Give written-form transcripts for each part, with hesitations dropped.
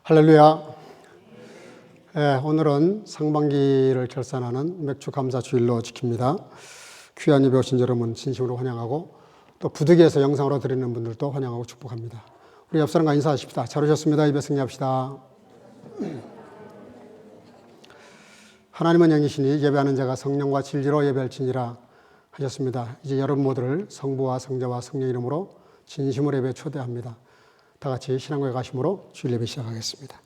할렐루야. 오늘은 상반기를 결산하는 맥주 감사 주일로 지킵니다. 귀한 예배 오신 여러분 진심으로 환영하고 또 부득이해서 영상으로 드리는 분들도 환영하고 축복합니다. 우리 옆 사람과 인사하십시다. 잘 오셨습니다. 예배 승리합시다. 하나님은 영이시니 예배하는 자가 성령과 진리로 예배할지니라 하셨습니다. 이제 여러분 모두를 성부와 성자와 성령 이름으로 진심으로 예배 초대합니다. 다 같이 신앙고에 가심으로 주일 예배 시작하겠습니다.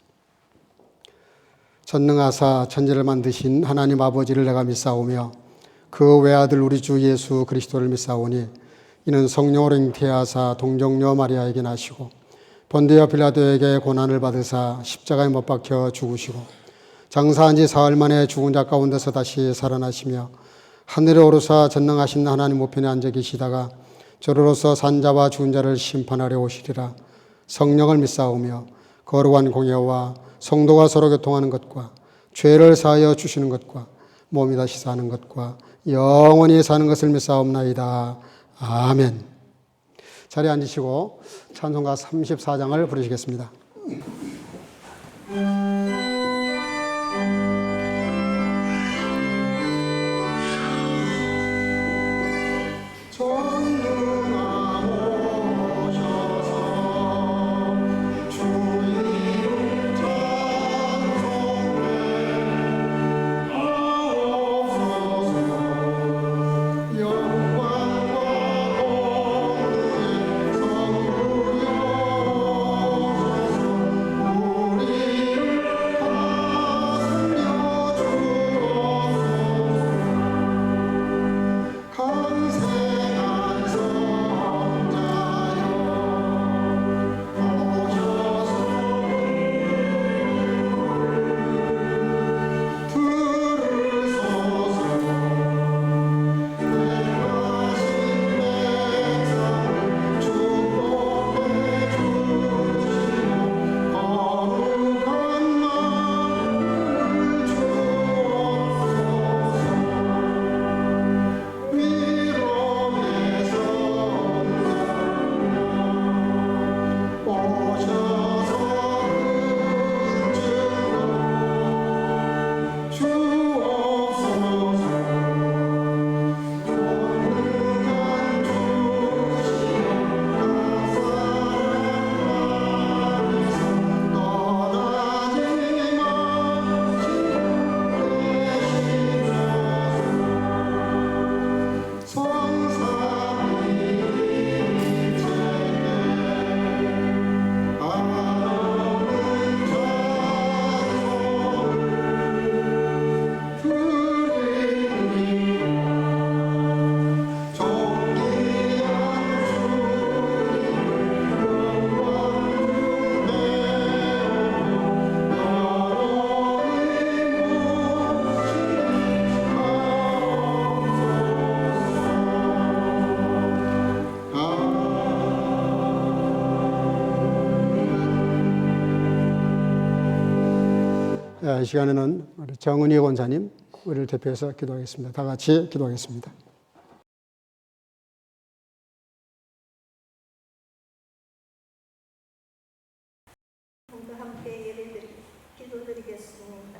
전능하사 천지를 만드신 하나님 아버지를 내가 믿사오며 그 외아들 우리 주 예수 그리스도를 믿사오니 이는 성령으로 잉태하사 동정녀 마리아에게 나시고 본디오 빌라도에게 고난을 받으사 십자가에 못 박혀 죽으시고 장사한 지 사흘 만에 죽은 자 가운데서 다시 살아나시며 하늘에 오르사 전능하신 하나님 우편에 앉아 계시다가 저로서 산자와 죽은 자를 심판하려 오시리라. 성령을 믿사오며 거룩한 공예와 성도가 서로 교통하는 것과 죄를 사하여 주시는 것과 몸이 다시 사는 것과 영원히 사는 것을 믿사옵나이다. 아멘. 자리에 앉으시고 찬송가 34장을 부르시겠습니다. 이 시간에는 우리 정은희 권사님, 우리를 대표해서 기도하겠습니다. 다 같이 기도하겠습니다. 함께 기도드리겠습니다.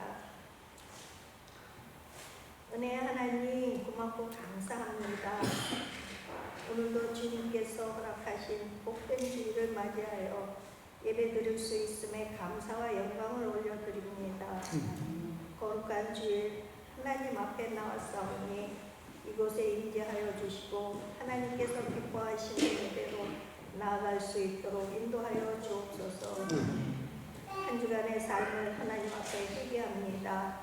은혜 하나님 고맙고 감사합니다. 오늘도 주님께서 허락하신 복된 주일을 맞이하여 예배 드릴 수 있음에 감사와 영광을 올려드립니다. 거룩한 주일 하나님 앞에 나왔사오니 이곳에 임재하여 주시고 하나님께서 기뻐하시는 예배로 나아갈 수 있도록 인도하여 주옵소서. 한 주간의 삶을 하나님 앞에 회개합니다.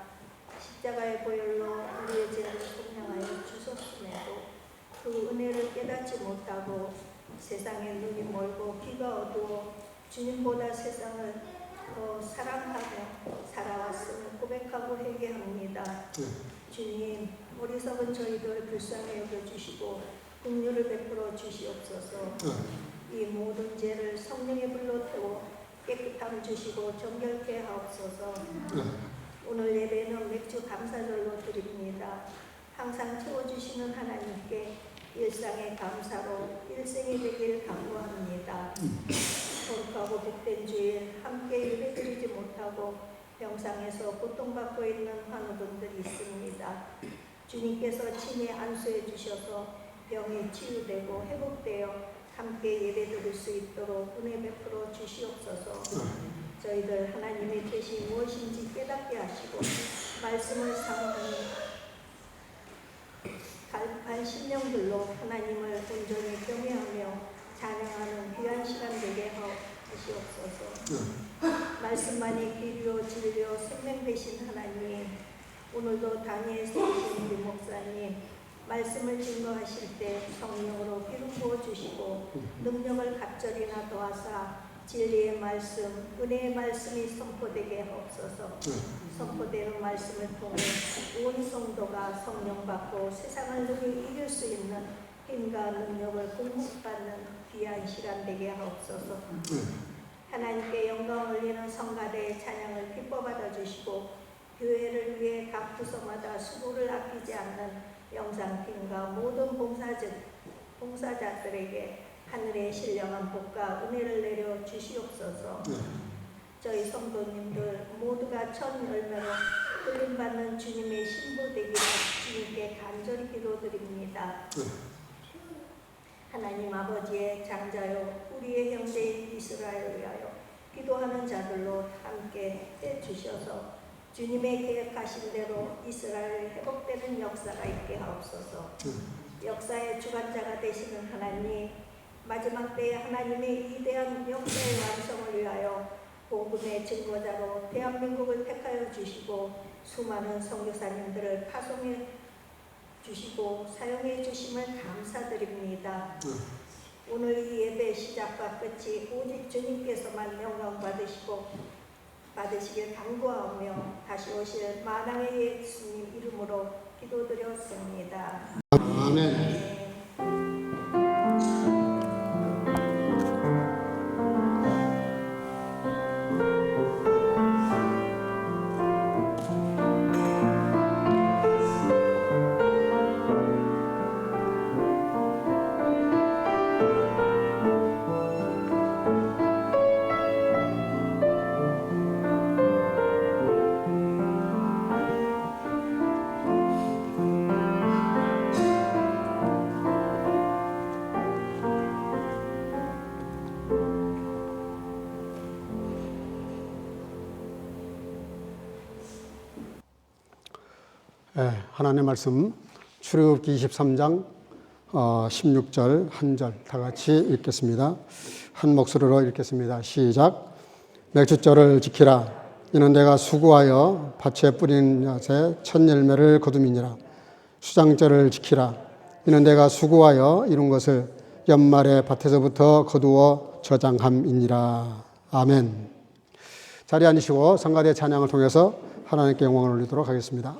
십자가의 보혈로 우리의 죄를 속량하여 주셨음에도 그 은혜를 깨닫지 못하고 세상에 눈이 멀고 귀가 어두워 주님보다 세상을 더 사랑하며 살아왔음을 고백하고 회개합니다. 주님, 어리석은 저희들 불쌍히 여겨주시고 긍휼을 베풀어 주시옵소서. 이 모든 죄를 성령의 불로 태워 깨끗함 주시고 정결케 하옵소서. 오늘 예배는 맥주 감사절로 드립니다. 항상 채워주시는 하나님께 일상의 감사로 일생이 되길 간구합니다. 거룩하고 복된 주일 함께 예배드리지 못하고 병상에서 고통받고 있는 환우분들이 있습니다. 주님께서 친히 안수해 주셔서 병이 치유되고 회복되어 함께 예배드릴 수 있도록 은혜 베풀어 주시옵소서. 저희들 하나님의 뜻이 무엇인지 깨닫게 하시고 말씀을 상하는 갈급한 심령들로 하나님을 온전히 경외하며 찬양하는 귀한 시간 되게 하시옵소서. 말씀만이 길이요 진리요 생명 되신 하나님, 오늘도 다니엘 세우신 우리 목사님 말씀을 증거하실 때 성령으로 기름 부어주시고 능력을 갑절이나 더하사 진리의 말씀, 은혜의 말씀이 선포되게 하옵소서. 선포되는 말씀을 통해 온 성도가 성령받고 세상을 능히 이길 수 있는 힘과 능력을 공급받는 귀한 시간 되게 하옵소서. 하나님께 영광 올리는 성가대의 찬양을 기뻐 받아주시고 교회를 위해 각 부서마다 수고를 아끼지 않는 영상팀과 모든 봉사자들에게 하늘의 신령한 복과 은혜를 내려 주시옵소서. 저희 성도님들 모두가 첫 열매로 끌림받는 주님의 신부 되기를 주님께 간절히 기도드립니다. 하나님 아버지의 장자요 우리의 형제인 이스라엘을 위하여 기도하는 자들로 함께 해주셔서 주님의 계획하신 대로 이스라엘 회복되는 역사가 있게 하옵소서. 역사의 주관자가 되시는 하나님, 마지막 때에 하나님의 위대한 역사의 완성을 위하여 복음의 증거자로 대한민국을 택하여 주시고 수많은 선교사님들을 파송해 주시고 사용해 주심을 감사드립니다. 오늘 이 예배 시작과 끝이 오직 주님께서만 영광 받으시길 간구하며 다시 오실 만왕의 예수님 이름으로 기도드렸습니다. 아멘. 하나님의 말씀 출애굽기 23장 16절 한 절 다 같이 읽겠습니다. 한 목소리로 읽겠습니다. 시작. 맥주절을 지키라. 이는 내가 수고하여 밭에 뿌린 엿의 첫 열매를 거둠이니라. 수장절을 지키라. 이는 내가 수고하여 이룬 것을 연말에 밭에서부터 거두어 저장함이니라. 아멘. 자리에 앉으시고 성가대 찬양을 통해서 하나님께 영광을 올리도록 하겠습니다.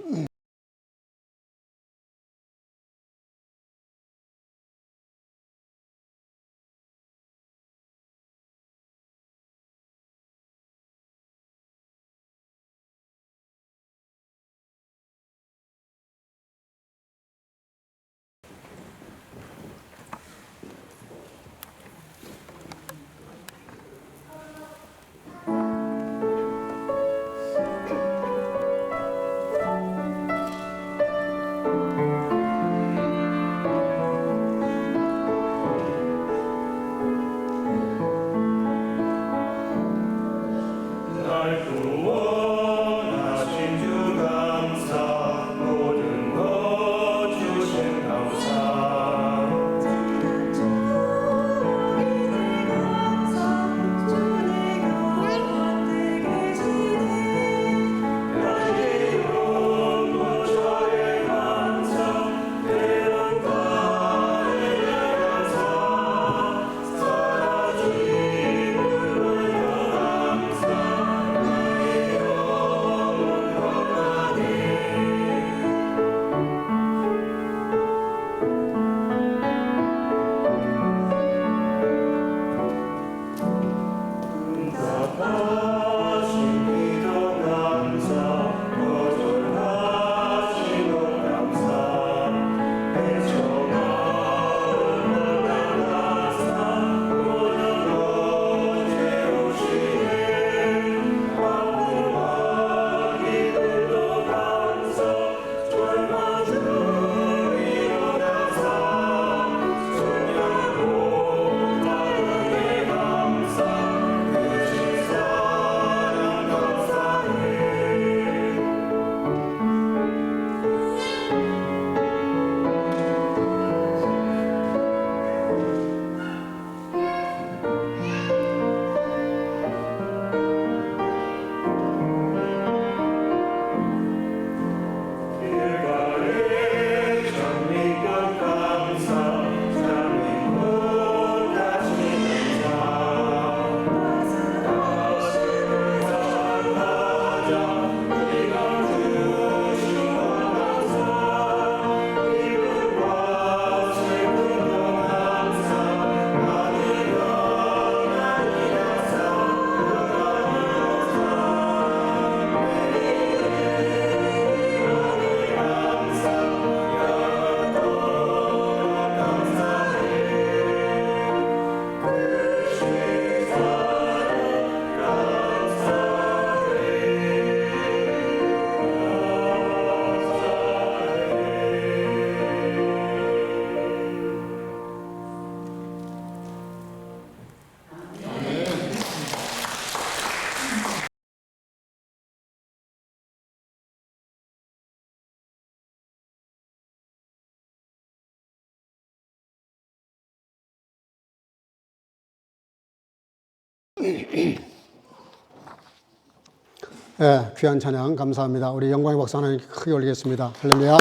네, 귀한 찬양 감사합니다. 우리 영광의 박수 하나님께 크게 올리겠습니다. 할렐루야.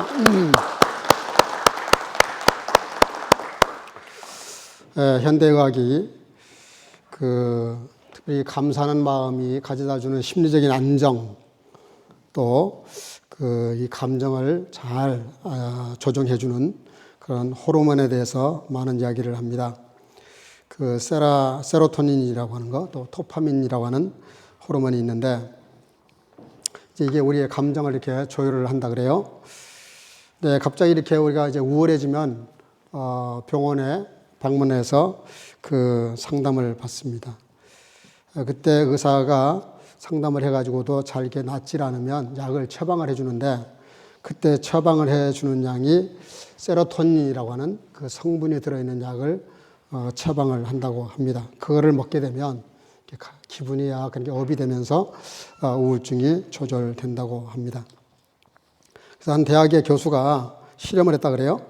네, 현대의학이 특별히 감사하는 마음이 가져다주는 심리적인 안정, 또 이 감정을 잘 조정해주는 그런 호르몬에 대해서 많은 이야기를 합니다. 세로토닌이라고 하는 거, 또 도파민이라고 하는 호르몬이 있는데, 이게 우리의 감정을 이렇게 조율을 한다 그래요. 네, 갑자기 이렇게 우리가 이제 우울해지면 병원에 방문해서 상담을 받습니다. 그때 의사가 상담을 해가지고도 잘 이렇게 낫질 않으면 약을 처방을 해주는데, 그때 처방을 해주는 약이 세로토닌이라고 하는 그 성분이 들어있는 약을 처방을 한다고 합니다. 그거를 먹게 되면 기분이 약간 업이 되면서 우울증이 조절된다고 합니다. 그래서 한 대학의 교수가 실험을 했다 그래요.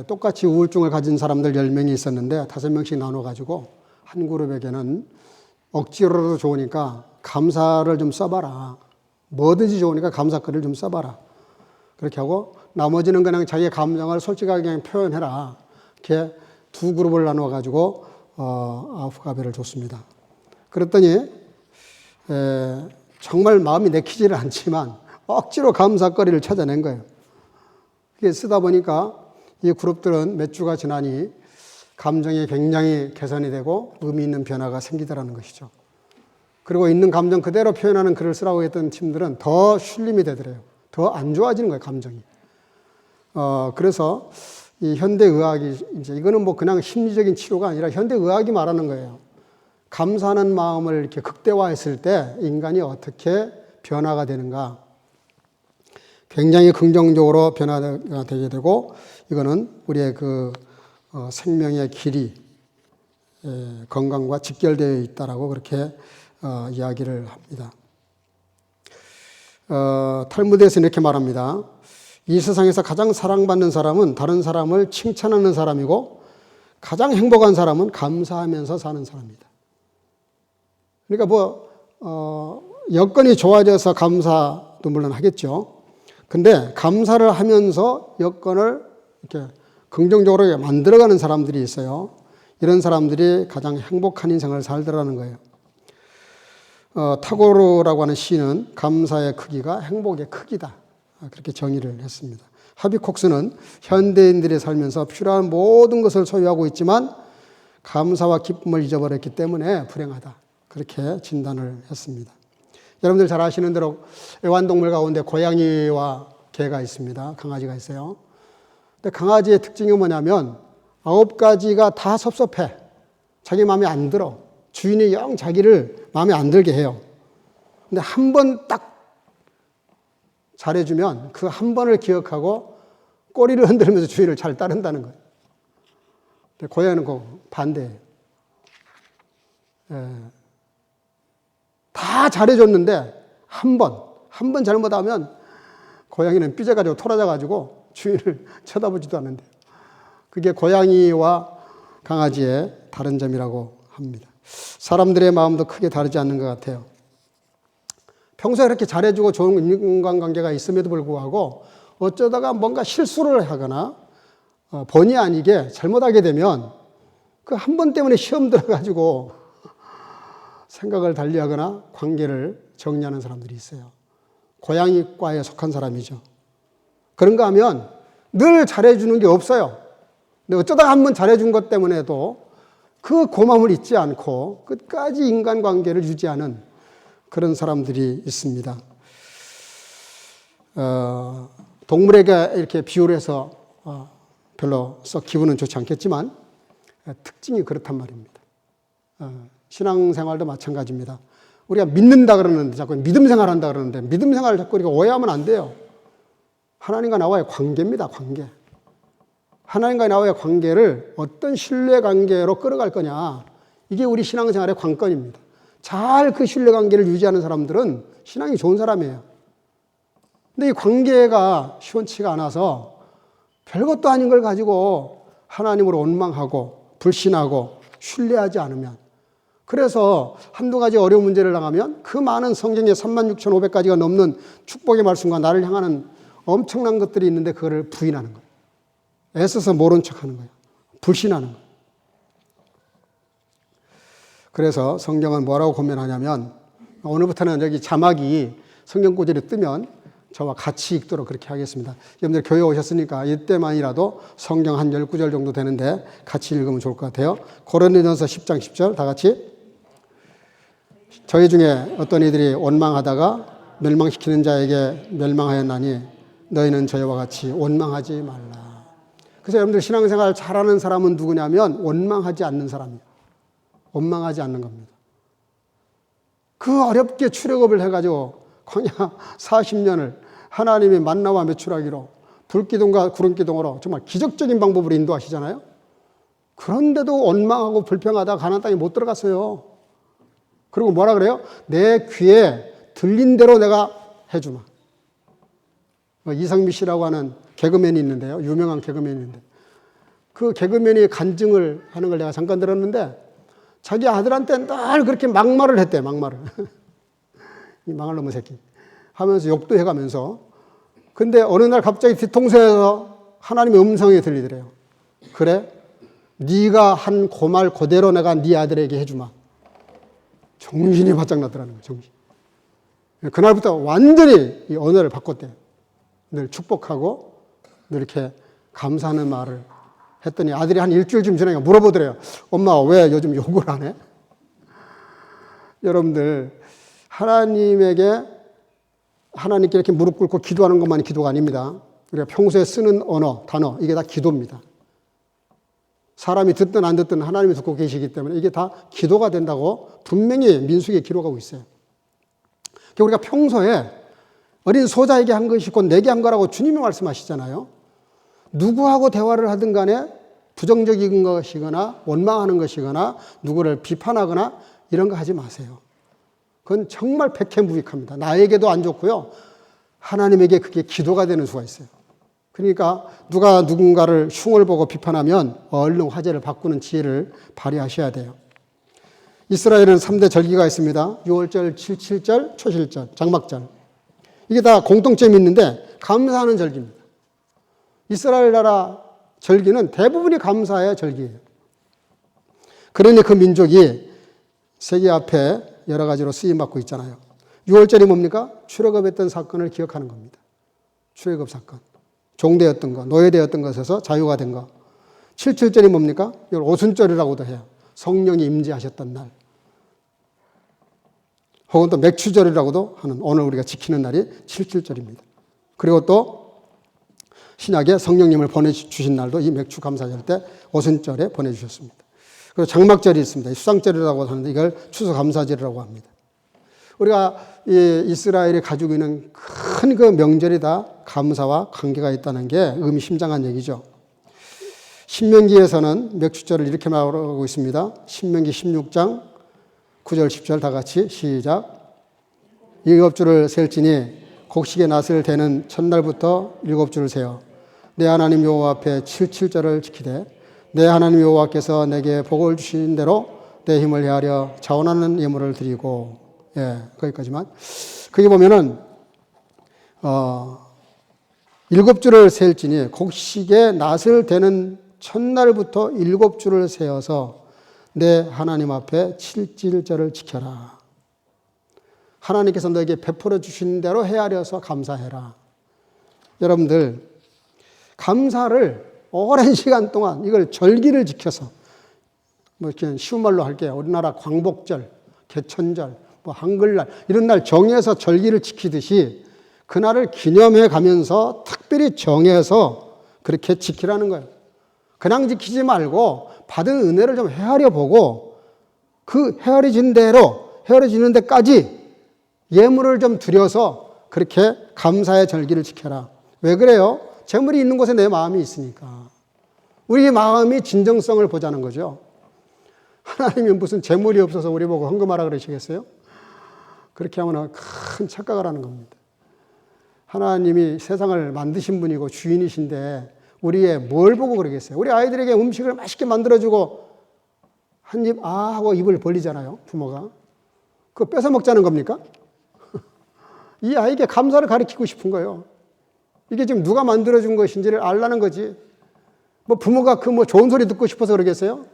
똑같이 우울증을 가진 사람들 10명이 있었는데 5명씩 나눠가지고 한 그룹에게는 억지로라도 좋으니까 감사를 좀 써봐라. 뭐든지 좋으니까 감사글을 좀 써봐라. 그렇게 하고 나머지는 그냥 자기의 감정을 솔직하게 그냥 표현해라. 이렇게 두 그룹을 나눠가지고 아우프가베를 줬습니다. 그랬더니 정말 마음이 내키지를 않지만 억지로 감사거리를 찾아낸 거예요. 그게 쓰다 보니까 이 그룹들은 몇 주가 지나니 감정이 굉장히 개선이 되고 의미 있는 변화가 생기더라는 것이죠. 그리고 있는 감정 그대로 표현하는 글을 쓰라고 했던 팀들은 더 슐림이 되더래요. 더 안 좋아지는 거예요, 감정이. 그래서 이 현대의학이 이제 이거는 뭐 그냥 심리적인 치료가 아니라 현대의학이 말하는 거예요. 감사하는 마음을 이렇게 극대화했을 때 인간이 어떻게 변화가 되는가. 굉장히 긍정적으로 변화가 되게 되고, 이거는 우리의 생명의 길이, 건강과 직결되어 있다라고 그렇게 이야기를 합니다. 탈무드에서 이렇게 말합니다. 이 세상에서 가장 사랑받는 사람은 다른 사람을 칭찬하는 사람이고, 가장 행복한 사람은 감사하면서 사는 사람이다. 그러니까 여건이 좋아져서 감사도 물론 하겠죠. 근데 감사를 하면서 여건을 이렇게 긍정적으로 만들어가는 사람들이 있어요. 이런 사람들이 가장 행복한 인생을 살더라는 거예요. 타고르라고 하는 시인은 감사의 크기가 행복의 크기다. 그렇게 정의를 했습니다. 하비콕스는 현대인들이 살면서 필요한 모든 것을 소유하고 있지만 감사와 기쁨을 잊어버렸기 때문에 불행하다. 그렇게 진단을 했습니다. 여러분들 잘 아시는 대로 애완동물 가운데 고양이와 개가 있습니다. 강아지가 있어요. 근데 강아지의 특징이 뭐냐면 9가지가 다 섭섭해. 자기 마음에 안 들어. 주인이 영 자기를 마음에 안 들게 해요. 근데 한 번 딱 잘해주면 그 한 번을 기억하고 꼬리를 흔들면서 주인을 잘 따른다는 거예요. 근데 고양이는 그 반대예요. 다 잘해줬는데 한 번 잘못하면 고양이는 삐져가지고 토라져가지고 주인을 쳐다보지도 않는데요. 그게 고양이와 강아지의 다른 점이라고 합니다. 사람들의 마음도 크게 다르지 않는 것 같아요. 평소에 그렇게 잘해주고 좋은 인간관계가 있음에도 불구하고 어쩌다가 뭔가 실수를 하거나 본의 아니게 잘못하게 되면 그 한 번 때문에 시험 들어가지고 생각을 달리하거나 관계를 정리하는 사람들이 있어요. 고양이과에 속한 사람이죠. 그런가 하면 늘 잘해주는 게 없어요. 근데 어쩌다가 한 번 잘해준 것 때문에도 그 고마움을 잊지 않고 끝까지 인간관계를 유지하는 그런 사람들이 있습니다. 동물에게 이렇게 비유를 해서 별로 썩 기분은 좋지 않겠지만 특징이 그렇단 말입니다. 신앙생활도 마찬가지입니다. 우리가 믿는다 그러는데 자꾸 믿음 생활한다 그러는데 믿음 생활을 자꾸 우리가 오해하면 안 돼요. 하나님과 나와의 관계입니다. 관계. 하나님과 나와의 관계를 어떤 신뢰관계로 끌어갈 거냐. 이게 우리 신앙생활의 관건입니다. 잘 그 신뢰관계를 유지하는 사람들은 신앙이 좋은 사람이에요. 근데 이 관계가 시원치가 않아서 별것도 아닌 걸 가지고 하나님으로 원망하고 불신하고 신뢰하지 않으면 그래서 한두 가지 어려운 문제를 당하면 그 많은 성경의 36,500가지가 넘는 축복의 말씀과 나를 향하는 엄청난 것들이 있는데 그거를 부인하는 거예요. 애써서 모른 척하는 거예요. 불신하는 거예요. 그래서 성경은 뭐라고 고면하냐면 오늘부터는 여기 자막이 성경 구절이 뜨면 저와 같이 읽도록 그렇게 하겠습니다. 여러분들 교회 오셨으니까 이때만이라도 성경 한 10구절 정도 되는데 같이 읽으면 좋을 것 같아요. 고린도전서 10장 10절 다 같이. 저희 중에 어떤 이들이 원망하다가 멸망시키는 자에게 멸망하였나니 너희는 저희와 같이 원망하지 말라. 그래서 여러분들 신앙생활 잘하는 사람은 누구냐면 원망하지 않는 사람이에요. 원망하지 않는 겁니다. 그 어렵게 출애굽을 해가지고 광야 40년을 하나님이 만나와 메추라기로 불기둥과 구름기둥으로 정말 기적적인 방법으로 인도하시잖아요. 그런데도 원망하고 불평하다 가나안 땅에 못 들어갔어요. 그리고 뭐라 그래요? 내 귀에 들린 대로 내가 해주마. 이상미 씨라고 하는 개그맨이 있는데요. 유명한 개그맨이 있는데 그 개그맨이 간증을 하는 걸 내가 잠깐 들었는데 자기 아들한테 늘 그렇게 막말을 했대. 막말을. 이 망할 놈의 새끼 하면서 욕도 해가면서. 근데 어느 날 갑자기 뒤통수에서 하나님의 음성이 들리더래요. 그래? 네가 한 그 말 그대로 내가 네 아들에게 해주마. 정신이 바짝 났더라는 거예요. 정신. 그날부터 완전히 이 언어를 바꿨대요. 늘 축복하고 늘 이렇게 감사하는 말을 했더니 아들이 한 일주일쯤 지나니까 물어보더래요. 엄마 왜 요즘 욕을 안 해? 여러분들 하나님께 이렇게 무릎 꿇고 기도하는 것만이 기도가 아닙니다. 우리가 평소에 쓰는 언어, 단어 이게 다 기도입니다. 사람이 듣든 안 듣든 하나님이 듣고 계시기 때문에 이게 다 기도가 된다고 분명히 민수기에 기록하고 있어요. 우리가 평소에 어린 소자에게 한 것이 곧 내게 한 거라고 주님이 말씀하시잖아요. 누구하고 대화를 하든 간에 부정적인 것이거나 원망하는 것이거나 누구를 비판하거나 이런 거 하지 마세요. 그건 정말 백해무익합니다. 나에게도 안 좋고요. 하나님에게 그게 기도가 되는 수가 있어요. 그러니까 누가 누군가를 흉을 보고 비판하면 얼른 화제를 바꾸는 지혜를 발휘하셔야 돼요. 이스라엘은 3대 절기가 있습니다. 6월절, 7절, 초실절, 장막절. 이게 다 공통점이 있는데 감사하는 절기입니다. 이스라엘 나라 절기는 대부분이 감사의 절기예요. 그러니 그 민족이 세계 앞에 여러 가지로 쓰임받고 있잖아요. 6월절이 뭡니까? 출애굽했던 사건을 기억하는 겁니다. 출애굽 사건. 종되었던 것, 노예되었던 것에서 자유가 된 것. 7.7절이 뭡니까? 이걸 오순절이라고도 해요. 성령이 임재하셨던 날. 혹은 또 맥추절이라고도 하는 오늘 우리가 지키는 날이 7.7절입니다. 그리고 또 신약에 성령님을 보내주신 날도 이 맥추 감사절 때 오순절에 보내주셨습니다. 그리고 장막절이 있습니다. 수상절이라고 하는데 이걸 추수감사절이라고 합니다. 우리가 이스라엘이 가지고 있는 큰 그 명절이 다 감사와 관계가 있다는 게 의미심장한 얘기죠. 신명기에서는 맥추절을 이렇게 말하고 있습니다. 신명기 16장 9절 10절 다 같이 시작. 7주를 셀지니 곡식의 낫을 대는 첫날부터 7주를 세어 내 하나님 여호와 앞에 7.7절을 지키되 내 하나님 여호와께서 내게 복을 주신 대로 내 힘을 헤아려 자원하는 예물을 드리고, 거기까지만. 거기 보면은 7주를 셀지니 곡식의 낫을 대는 첫날부터 7주를 세어서 내 하나님 앞에 7.7절을 지켜라. 하나님께서 너에게 베풀어 주신 대로 헤아려서 감사해라. 여러분들 감사를 오랜 시간 동안 이걸 절기를 지켜서 뭐 이렇게 쉬운 말로 할게요. 우리나라 광복절, 개천절, 뭐 한글날 이런 날 정해서 절기를 지키듯이 그날을 기념해 가면서 특별히 정해서 그렇게 지키라는 거예요. 그냥 지키지 말고 받은 은혜를 좀 헤아려 보고 그 헤아려진 대로 헤아려지는 데까지 예물을 좀 드려서 그렇게 감사의 절기를 지켜라. 왜 그래요? 재물이 있는 곳에 내 마음이 있으니까. 우리의 마음이 진정성을 보자는 거죠. 하나님이 무슨 재물이 없어서 우리 보고 헌금하라 그러시겠어요? 그렇게 하면 큰 착각을 하는 겁니다. 하나님이 세상을 만드신 분이고 주인이신데 우리의 뭘 보고 그러겠어요? 우리 아이들에게 음식을 맛있게 만들어주고 한 입 아 하고 입을 벌리잖아요. 부모가. 그거 뺏어 먹자는 겁니까? 이 아이에게 감사를 가르치고 싶은 거예요. 이게 지금 누가 만들어준 것인지를 알라는 거지. 뭐 부모가 그 뭐 좋은 소리 듣고 싶어서 그러겠어요?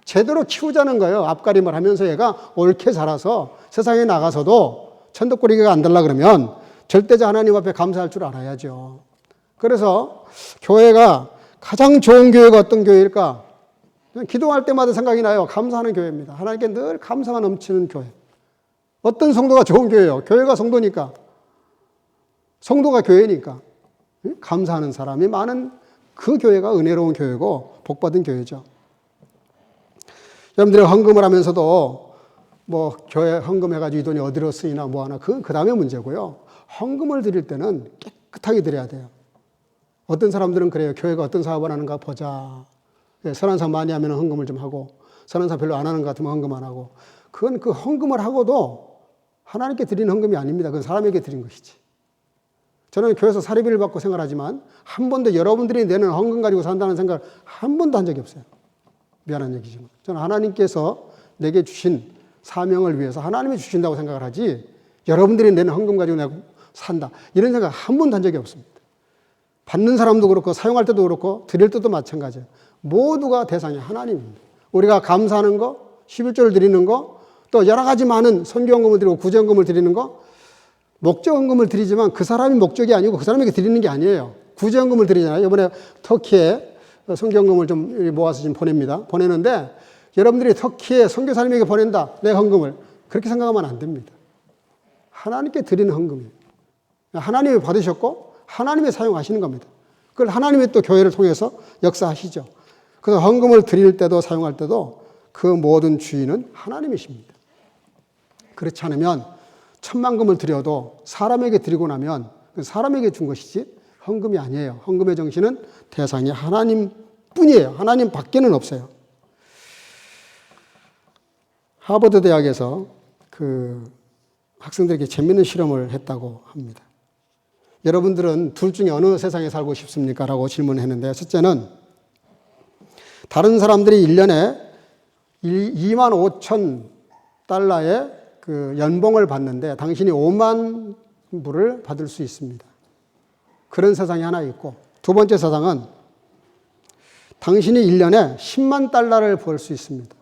제대로 키우자는 거예요. 앞가림을 하면서 얘가 옳게 자라서 세상에 나가서도 천덕꾸러기가 안 될라 그러면 절대자 하나님 앞에 감사할 줄 알아야죠. 그래서 교회가 가장 좋은 교회가 어떤 교회일까? 기도할 때마다 생각이 나요. 감사하는 교회입니다. 하나님께 늘 감사가 넘치는 교회. 어떤 성도가 좋은 교회예요? 교회가 성도니까. 성도가 교회니까. 감사하는 사람이 많은 그 교회가 은혜로운 교회고 복받은 교회죠. 여러분들이 헌금을 하면서도 뭐 교회 헌금해가지고 이 돈이 어디로 쓰이나 뭐 하나 그 다음에 문제고요. 헌금을 드릴 때는 깨끗하게 드려야 돼요. 어떤 사람들은 그래요. 교회가 어떤 사업을 하는가 보자. 선한 사업 많이 하면 헌금을 좀 하고 선한 사업 별로 안 하는 것 같으면 헌금 안 하고 그건 그 헌금을 하고도 하나님께 드리는 헌금이 아닙니다. 그건 사람에게 드린 것이지. 저는 교회에서 사례비를 받고 생활하지만 한 번도 여러분들이 내는 헌금 가지고 산다는 생각을 한 번도 한 적이 없어요. 미안한 얘기지만. 저는 하나님께서 내게 주신 사명을 위해서 하나님이 주신다고 생각을 하지 여러분들이 내는 헌금 가지고 내가 산다. 이런 생각 한 번도 한 적이 없습니다. 받는 사람도 그렇고 사용할 때도 그렇고 드릴 때도 마찬가지예요. 모두가 대상이 하나님입니다. 우리가 감사하는 거, 11조를 드리는 거, 또 여러 가지 많은 선교헌금을 드리고 구제헌금을 드리는 거, 목적헌금을 드리지만 그 사람이 목적이 아니고 그 사람에게 드리는 게 아니에요. 구제헌금을 드리잖아요. 이번에 터키에 선교헌금을 좀 모아서 지금 보냅니다. 보내는데 여러분들이 터키에 선교사님에게 보낸다. 내 헌금을. 그렇게 생각하면 안 됩니다. 하나님께 드리는 헌금이에요. 하나님이 받으셨고 하나님이 사용하시는 겁니다. 그걸 하나님이 또 교회를 통해서 역사하시죠. 그래서 헌금을 드릴 때도 사용할 때도 그 모든 주인은 하나님이십니다. 그렇지 않으면 천만금을 드려도 사람에게 드리고 나면 사람에게 준 것이지 헌금이 아니에요. 헌금의 정신은 대상이 하나님뿐이에요. 하나님 밖에는 없어요. 하버드 대학에서 그 학생들에게 재밌는 실험을 했다고 합니다. 여러분들은 둘 중에 어느 세상에 살고 싶습니까? 라고 질문했는데 첫째는 다른 사람들이 1년에 2만 5천 달러의 그 연봉을 받는데 당신이 5만 불을 받을 수 있습니다. 그런 세상이 하나 있고 두 번째 세상은 당신이 1년에 10만 달러를 벌 수 있습니다.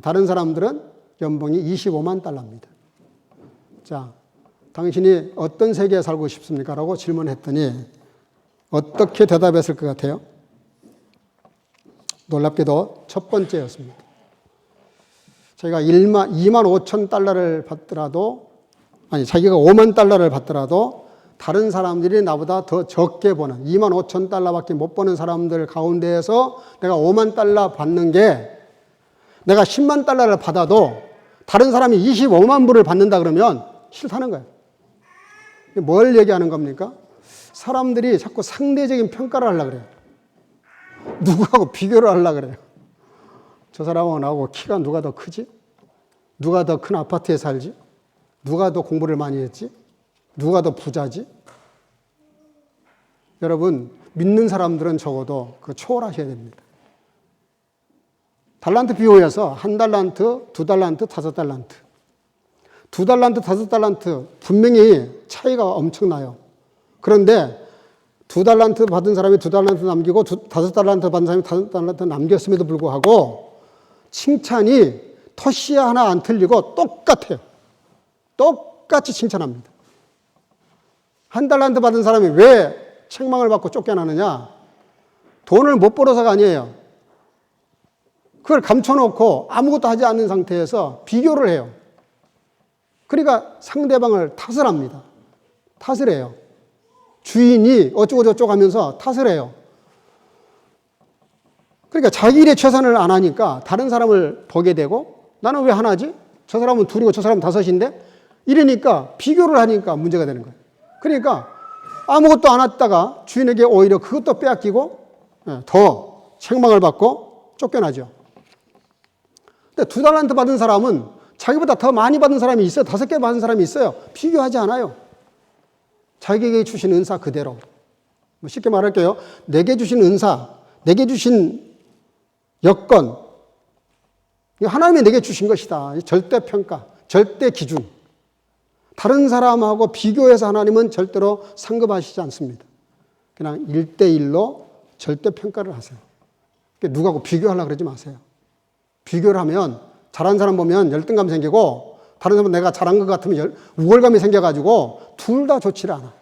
다른 사람들은 연봉이 25만 달러입니다. 자, 당신이 어떤 세계에 살고 싶습니까? 라고 질문했더니 어떻게 대답했을 것 같아요? 놀랍게도 첫 번째였습니다. 자기가 2만 5천 달러를 받더라도 자기가 5만 달러를 받더라도 다른 사람들이 나보다 더 적게 버는 2만 5천 달러밖에 못 버는 사람들 가운데에서 내가 5만 달러 받는 게 내가 10만 달러를 받아도 다른 사람이 25만 불을 받는다 그러면 싫다는 거예요. 뭘 얘기하는 겁니까? 사람들이 자꾸 상대적인 평가를 하려고 그래요. 누구하고 비교를 하려고 그래요. 저 사람하고 나하고 키가 누가 더 크지? 누가 더 큰 아파트에 살지? 누가 더 공부를 많이 했지? 누가 더 부자지? 여러분, 믿는 사람들은 적어도 그 초월하셔야 됩니다. 달란트 비유에서 1달란트, 2달란트, 5달란트. 2달란트, 5달란트 분명히 차이가 엄청나요. 그런데 2달란트 받은 사람이 2달란트 남기고 5달란트 받은 사람이 5달란트 남겼음에도 불구하고 칭찬이 토시 하나 안 틀리고 똑같아요. 똑같이 칭찬합니다. 1달란트 받은 사람이 왜 책망을 받고 쫓겨나느냐? 돈을 못 벌어서가 아니에요. 그걸 감춰놓고 아무것도 하지 않는 상태에서 비교를 해요. 그러니까 상대방을 탓을 합니다. 탓을 해요. 주인이 어쩌고저쩌고 하면서 탓을 해요. 그러니까 자기 일에 최선을 안 하니까 다른 사람을 보게 되고 나는 왜 하나지? 저 사람은 둘이고 저 사람은 5인데? 이러니까 비교를 하니까 문제가 되는 거예요. 그러니까 아무것도 안 했다가 주인에게 오히려 그것도 빼앗기고 더 책망을 받고 쫓겨나죠. 근데 2달란트 받은 사람은 자기보다 더 많이 받은 사람이 있어요. 5개 받은 사람이 있어요. 비교하지 않아요. 자기에게 주신 은사 그대로. 쉽게 말할게요. 내게 주신 은사, 내게 주신 여건, 하나님이 내게 주신 것이다. 절대평가, 절대기준. 다른 사람하고 비교해서 하나님은 절대로 상급하시지 않습니다. 그냥 1대1로 절대평가를 하세요. 누구하고 비교하려고 그러지 마세요. 비교를 하면 잘한 사람 보면 열등감 생기고 다른 사람은 내가 잘한 것 같으면 우월감이 생겨가지고 둘 다 좋지를 않아.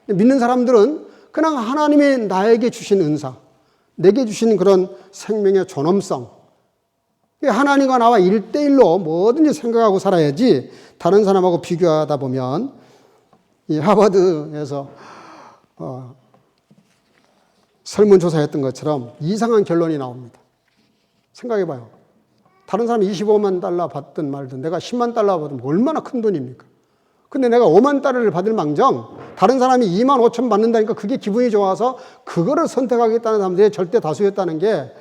믿는 사람들은 그냥 하나님이 나에게 주신 은사, 내게 주신 그런 생명의 존엄성, 하나님과 나와 1대1로 뭐든지 생각하고 살아야지 다른 사람하고 비교하다 보면 이 하버드에서 설문조사했던 것처럼 이상한 결론이 나옵니다. 생각해봐요. 다른 사람이 25만 달러 받든 말든 내가 10만 달러 받으면 얼마나 큰 돈입니까? 근데 내가 5만 달러를 받을 망정 다른 사람이 2만 5천 받는다니까 그게 기분이 좋아서 그거를 선택하겠다는 사람들이 절대 다수였다는 게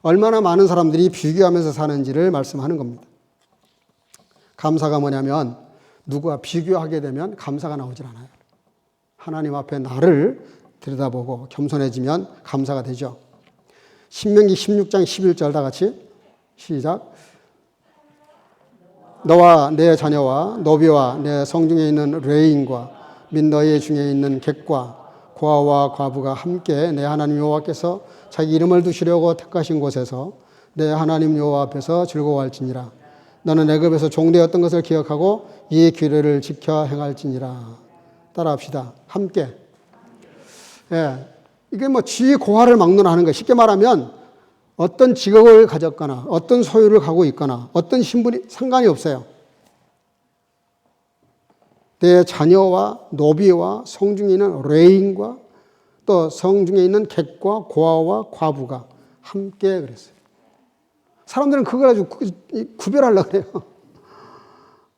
얼마나 많은 사람들이 비교하면서 사는지를 말씀하는 겁니다. 감사가 뭐냐면 누구와 비교하게 되면 감사가 나오질 않아요. 하나님 앞에 나를 들여다보고 겸손해지면 감사가 되죠. 신명기 16장 11절 다 같이 시작. 너와 내 자녀와 노비와 내 성중에 있는 레인과 및 너희 중에 있는 객과 고아와 과부가 함께 내 하나님 여호와께서 자기 이름을 두시려고 택하신 곳에서 내 하나님 여호와 앞에서 즐거워할지니라. 너는 애굽에서 종되었던 것을 기억하고 이 규례를 지켜 행할지니라. 따라합시다. 함께. 예, 이게 뭐 지 고하를 막론하는 거예요. 쉽게 말하면 어떤 직업을 가졌거나 어떤 소유를 갖고 있거나 어떤 신분이 상관이 없어요. 내 자녀와 노비와 성중에 있는 레인과 또 성중에 있는 객과 고아와 과부가 함께 그랬어요. 사람들은 그걸 가지고 구별하려고 그래요.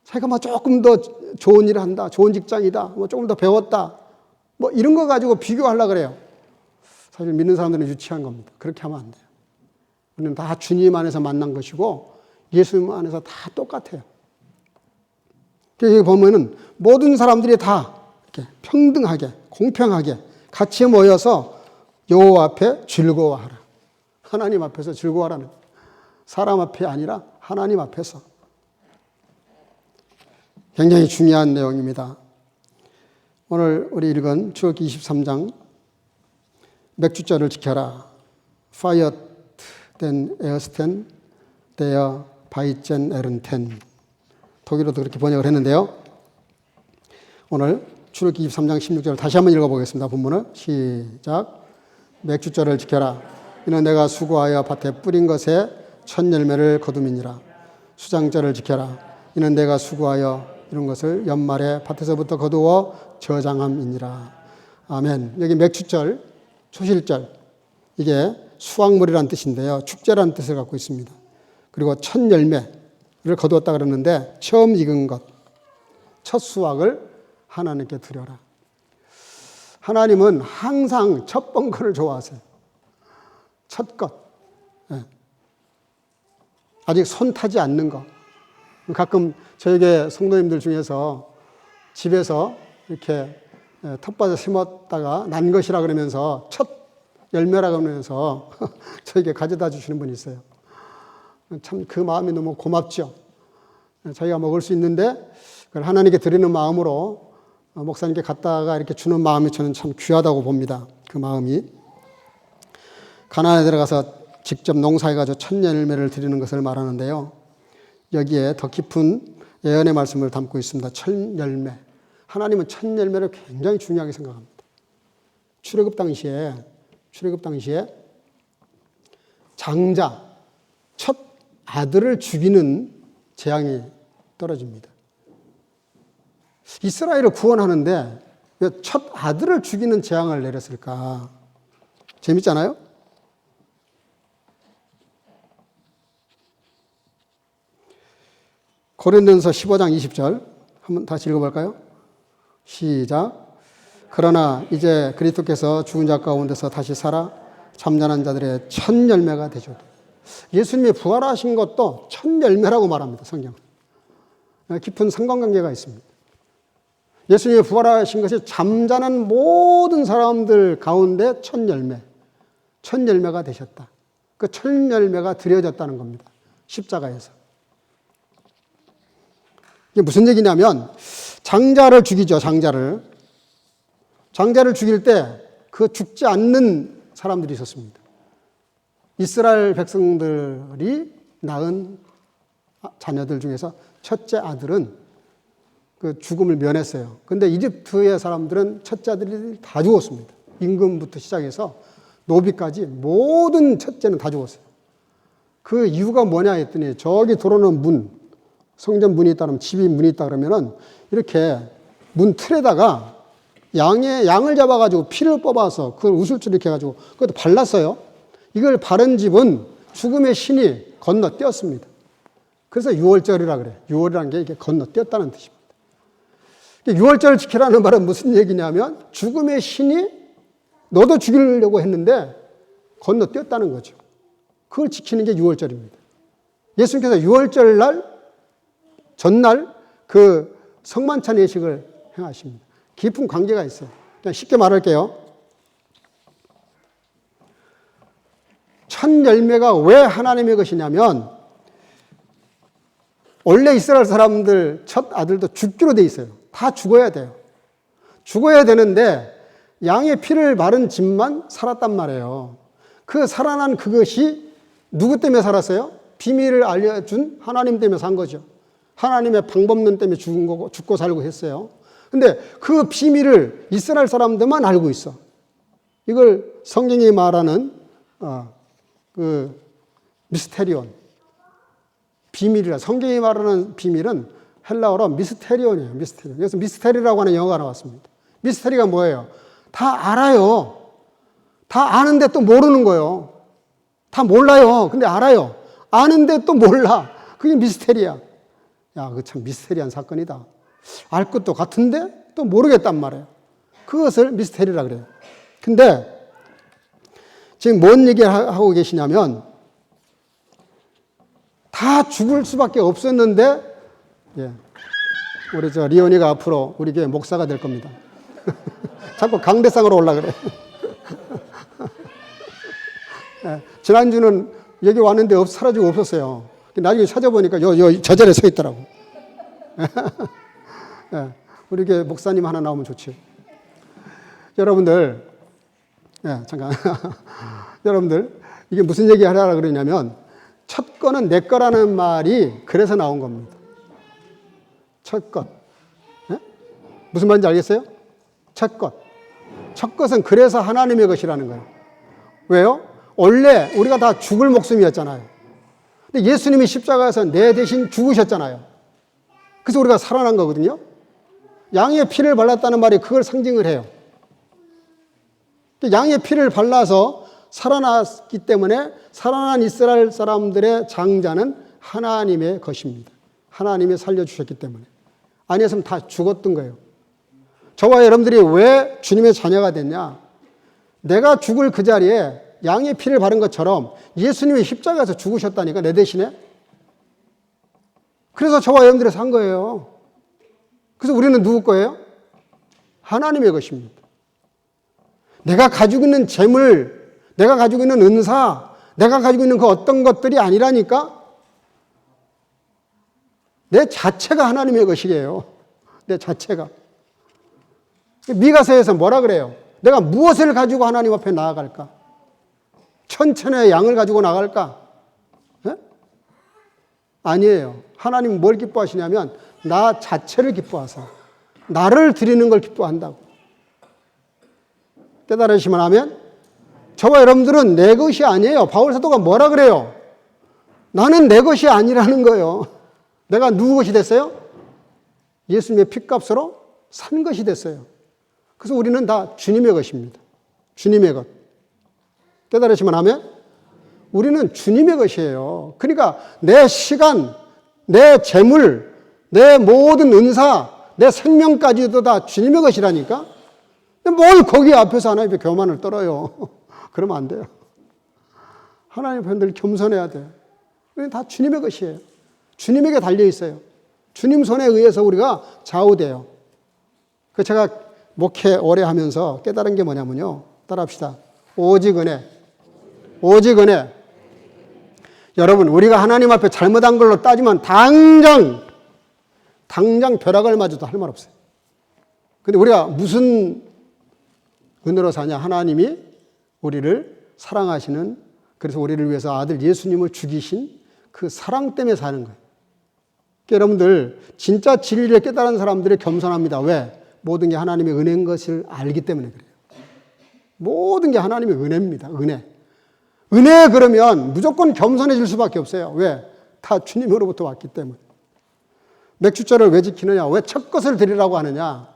자기가 뭐 조금 더 좋은 일을 한다, 좋은 직장이다, 뭐 조금 더 배웠다, 뭐 이런 거 가지고 비교하려고 그래요. 사실 믿는 사람들은 유치한 겁니다. 그렇게 하면 안 돼요. 우리는 다 주님 안에서 만난 것이고 예수님 안에서 다 똑같아요. 여기 보면은 모든 사람들이 다 이렇게 평등하게, 공평하게 같이 모여서 여호와 앞에 즐거워하라. 하나님 앞에서 즐거워하라는 거예요. 사람 앞에 아니라 하나님 앞에서. 굉장히 중요한 내용입니다. 오늘 우리 읽은 출애굽기 23장 맥주잔을 지켜라. Fiat den ersten der Weizen ernten. 독일어도 그렇게 번역을 했는데요. 오늘 출애굽기 23장 16절을 다시 한번 읽어보겠습니다. 본문을 시작. 맥주잔을 지켜라. 이는 내가 수고하여 밭에 뿌린 것에 첫 열매를 거둠이니라. 수장절을 지켜라. 이는 내가 수고하여 이런 것을 연말에 밭에서부터 거두어 저장함이니라. 아멘. 여기 맥주절, 초실절, 이게 수확물이라는 뜻인데요. 축제라는 뜻을 갖고 있습니다. 그리고 첫 열매를 거두었다 그러는데 처음 익은 것, 첫 수확을 하나님께 드려라. 하나님은 항상 첫 번거를 좋아하세요. 첫 것. 네. 아직 손 타지 않는 것. 가끔 저에게 성도님들 중에서 집에서 이렇게 텃밭에 심었다가 난 것이라 그러면서 첫 열매라 그러면서 저에게 가져다 주시는 분이 있어요. 참 그 마음이 너무 고맙죠. 자기가 먹을 수 있는데 그걸 하나님께 드리는 마음으로 목사님께 갖다가 이렇게 주는 마음이 저는 참 귀하다고 봅니다. 그 마음이. 가나안에 들어가서 직접 농사해가지고 첫 열매를 드리는 것을 말하는데요. 여기에 더 깊은 예언의 말씀을 담고 있습니다. 첫 열매. 하나님은 첫 열매를 굉장히 중요하게 생각합니다. 출애굽 당시에 장자, 첫 아들을 죽이는 재앙이 떨어집니다. 이스라엘을 구원하는데 왜 첫 아들을 죽이는 재앙을 내렸을까? 재밌잖아요? 고린도전서 15장 20절 한번 다시 읽어볼까요? 시작. 그러나 이제 그리스도께서 죽은 자 가운데서 다시 살아 잠자는 자들의 첫 열매가 되죠. 예수님이 부활하신 것도 첫 열매라고 말합니다. 성경은. 깊은 상관관계가 있습니다. 예수님이 부활하신 것이 잠자는 모든 사람들 가운데 첫 열매가 되셨다. 그 첫 열매가 드려졌다는 겁니다. 십자가에서. 이게 무슨 얘기냐면 장자를 죽이죠. 장자를 죽일 때 그 죽지 않는 사람들이 있었습니다. 이스라엘 백성들이 낳은 자녀들 중에서 첫째 아들은 그 죽음을 면했어요. 근데 이집트의 사람들은 첫째 아들이 다 죽었습니다. 임금부터 시작해서 노비까지 모든 첫째는 다 죽었어요. 그 이유가 뭐냐 했더니 저기 들어오는 문, 성전 문이 있다 그러면 집이 문이 있다 그러면은 이렇게 문 틀에다가 양을 잡아가지고 피를 뽑아서 그걸 우슬줄 이렇게 해가지고 그것도 발랐어요. 이걸 바른 집은 죽음의 신이 건너뛰었습니다. 그래서 유월절이라 그래요. 유월이라는 게 이게 건너뛰었다는 뜻입니다. 유월절을 지키라는 말은 무슨 얘기냐면 죽음의 신이 너도 죽이려고 했는데 건너뛰었다는 거죠. 그걸 지키는 게 유월절입니다. 예수님께서 유월절 날 전날 그 성만찬 예식을 행하십니다. 깊은 관계가 있어요. 그냥 쉽게 말할게요. 첫 열매가 왜 하나님의 것이냐면 원래 이스라엘 사람들 첫 아들도 죽기로 돼 있어요. 다 죽어야 돼요. 죽어야 되는데 양의 피를 바른 집만 살았단 말이에요. 그 살아난 그것이 누구 때문에 살았어요? 비밀을 알려준 하나님 때문에 산 거죠. 하나님의 방법론 때문에 죽은 거고 죽고 살고 했어요. 근데 그 비밀을 이스라엘 사람들만 알고 있어. 이걸 성경이 말하는 그 미스테리온, 비밀이라. 성경이 말하는 비밀은 헬라어로 미스테리온이에요. 미스테리온. 그래서 미스테리라고 하는 영어가 나왔습니다. 미스테리가 뭐예요? 다 알아요. 다 아는데 또 모르는 거예요. 다 몰라요. 근데 알아요. 아는데 또 몰라. 그게 미스테리야. 야, 그거 참 미스테리한 사건이다. 알 것도 같은데 또 모르겠단 말이에요. 그것을 미스테리라 그래요. 근데 지금 뭔 얘기를 하고 계시냐면 다 죽을 수밖에 없었는데 우리 리온이가 앞으로 우리 교회 목사가 될 겁니다. 자꾸 강대상으로 올라 그래. 지난주는 여기 왔는데 사라지고 없었어요. 나중에 찾아보니까 저 자리에 서 있더라고. 우리 교회 목사님 하나 나오면 좋지. 여러분들, 잠깐. 여러분들, 이게 무슨 얘기 하려고 그러냐면, 첫 거는 내 거라는 말이 그래서 나온 겁니다. 첫 것. 무슨 말인지 알겠어요? 첫 것. 첫 것은 그래서 하나님의 것이라는 거예요. 왜요? 원래 우리가 다 죽을 목숨이었잖아요. 근데 예수님이 십자가에서 내 대신 죽으셨잖아요. 그래서 우리가 살아난 거거든요. 양의 피를 발랐다는 말이 그걸 상징을 해요. 양의 피를 발라서 살아났기 때문에 살아난 이스라엘 사람들의 장자는 하나님의 것입니다. 하나님이 살려주셨기 때문에. 아니었으면 다 죽었던 거예요. 저와 여러분들이 왜 주님의 자녀가 됐냐? 내가 죽을 그 자리에 양의 피를 바른 것처럼 예수님이 십자가에서 죽으셨다니까, 내 대신에. 그래서 저와 여러분들이 산 거예요. 그래서 우리는 누구 거예요? 하나님의 것입니다. 내가 가지고 있는 재물, 내가 가지고 있는 은사, 내가 가지고 있는 그 어떤 것들이 아니라니까? 내 자체가 하나님의 것이에요. 내 자체가. 미가서에서 뭐라 그래요? 내가 무엇을 가지고 하나님 앞에 나아갈까? 천천의 양을 가지고 나갈까? 네? 아니에요. 하나님은 뭘 기뻐하시냐면 나 자체를 기뻐하사 나를 드리는 걸 기뻐한다고. 깨달으시면 하면 저와 여러분들은 내 것이 아니에요. 바울 사도가 뭐라 그래요? 나는 내 것이 아니라는 거예요. 내가 누구 것이 됐어요? 예수님의 핏값으로 산 것이 됐어요. 그래서 우리는 다 주님의 것입니다. 주님의 것. 깨달으시면 하면 우리는 주님의 것이에요. 그러니까 내 시간, 내 재물, 내 모든 은사, 내 생명까지도 다 주님의 것이라니까? 뭘 거기 앞에서 하나님의 교만을 떨어요. 그러면 안 돼요. 하나님 편들 겸손해야 돼요. 우리는 다 주님의 것이에요. 주님에게 달려 있어요. 주님 손에 의해서 우리가 좌우돼요. 그 제가 목회 오래 하면서 깨달은 게 뭐냐면요. 따라합시다. 오직 은혜. 오직 은혜. 여러분, 우리가 하나님 앞에 잘못한 걸로 따지면 당장 당장 벼락을 맞아도 할 말 없어요. 근데 우리가 무슨 은혜로 사냐? 하나님이 우리를 사랑하시는, 그래서 우리를 위해서 아들 예수님을 죽이신 그 사랑 때문에 사는 거예요. 그러니까 여러분들 진짜 진리를 깨달은 사람들이 겸손합니다. 왜? 모든 게 하나님의 은혜인 것을 알기 때문에 그래요. 모든 게 하나님의 은혜입니다. 은혜. 은혜 그러면 무조건 겸손해질 수밖에 없어요. 왜? 다 주님으로부터 왔기 때문에. 맥주잔을 왜 지키느냐? 왜 첫 것을 드리라고 하느냐?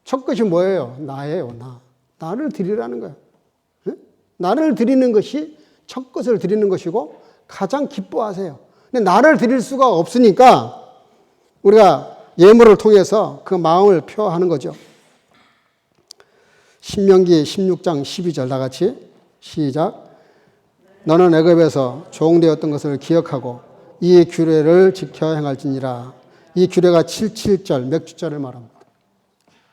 첫 것이 뭐예요? 나예요. 나를 드리라는 거예요. 나를 드리는 것이 첫 것을 드리는 것이고 가장 기뻐하세요. 근데 나를 드릴 수가 없으니까 우리가 예물을 통해서 그 마음을 표하는 거죠. 신명기 16장 12절 다 같이 시작. 너는 애굽에서 종되었던 것을 기억하고 이 규례를 지켜 행할지니라. 이 규례가 77절 맥주절을 말합니다.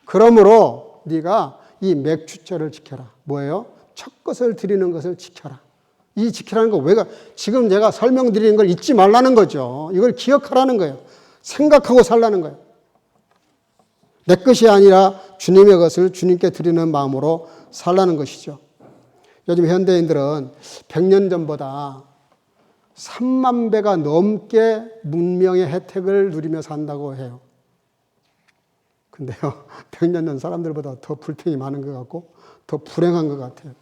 그러므로 네가 이 맥주절을 지켜라. 뭐예요? 첫 것을 드리는 것을 지켜라. 이 지키라는 거 왜가 지금 제가 설명드리는 걸 잊지 말라는 거죠. 이걸 기억하라는 거예요. 생각하고 살라는 거예요. 내 것이 아니라 주님의 것을 주님께 드리는 마음으로 살라는 것이죠. 요즘 현대인들은 100년 전보다 3만 배가 넘게 문명의 혜택을 누리며 산다고 해요. 근데요, 100년 전 사람들보다 더 불평이 많은 것 같고 더 불행한 것 같아요.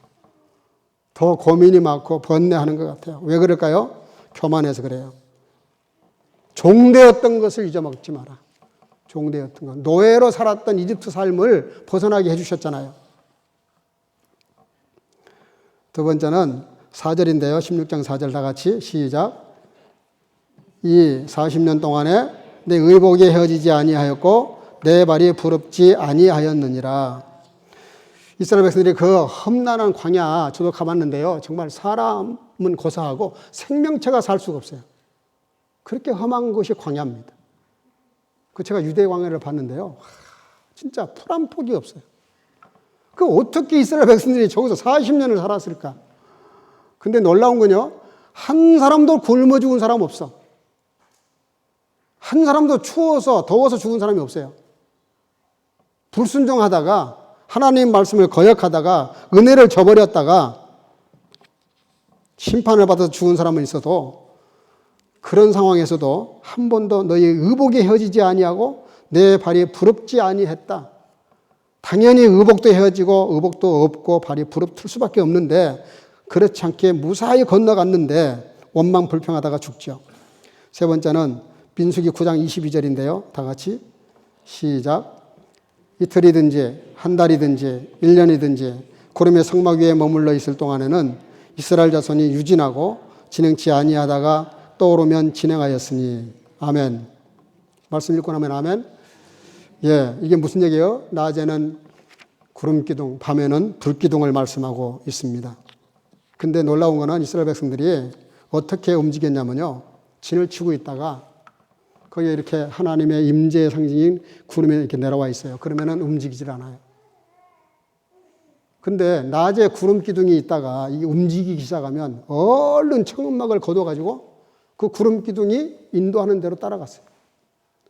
더 고민이 많고 번뇌하는 것 같아요. 왜 그럴까요? 교만해서 그래요. 종되었던 것을 잊어먹지 마라. 종되었던 것. 노예로 살았던 이집트 삶을 벗어나게 해주셨잖아요. 두 번째는 4절인데요. 16장 4절 다 같이 시작. 이 40년 동안에 내 의복이 헤어지지 아니하였고 내 발이 부럽지 아니하였느니라. 이스라엘 백성들이 그 험난한 광야 저도 가봤는데요. 정말 사람은 고사하고 생명체가 살 수가 없어요. 그렇게 험한 것이 광야입니다. 그 제가 유대 광야를 봤는데요. 진짜 풀 한 폭이 없어요. 그 어떻게 이스라엘 백성들이 저기서 40년을 살았을까? 근데 놀라운 건요. 한 사람도 굶어 죽은 사람 없어. 한 사람도 추워서 더워서 죽은 사람이 없어요. 불순종하다가 하나님 말씀을 거역하다가 은혜를 저버렸다가 심판을 받아서 죽은 사람은 있어도 그런 상황에서도 한 번도 너희 의복이 헤어지지 아니하고 내 발이 부럽지 아니했다. 당연히 의복도 헤어지고 의복도 없고 발이 부럽틀 수밖에 없는데 그렇지 않게 무사히 건너갔는데 원망 불평하다가 죽죠. 세 번째는 민수기 9장 22절인데요. 다 같이 시작. 이틀이든지 한 달이든지 1년이든지 구름의 성막 위에 머물러 있을 동안에는 이스라엘 자손이 유진하고 진행치 아니하다가 떠오르면 진행하였으니. 아멘. 말씀 읽고 나면 아멘. 예, 이게 무슨 얘기예요? 낮에는 구름기둥, 밤에는 불기둥을 말씀하고 있습니다. 근데 놀라운 거는 이스라엘 백성들이 어떻게 움직였냐면요. 진을 치고 있다가 거기에 이렇게 하나님의 임재의 상징인 구름이 이렇게 내려와 있어요. 그러면은 움직이질 않아요. 근데 낮에 구름 기둥이 있다가 이게 움직이기 시작하면 얼른 청음막을 걷어가지고 그 구름 기둥이 인도하는 대로 따라갔어요.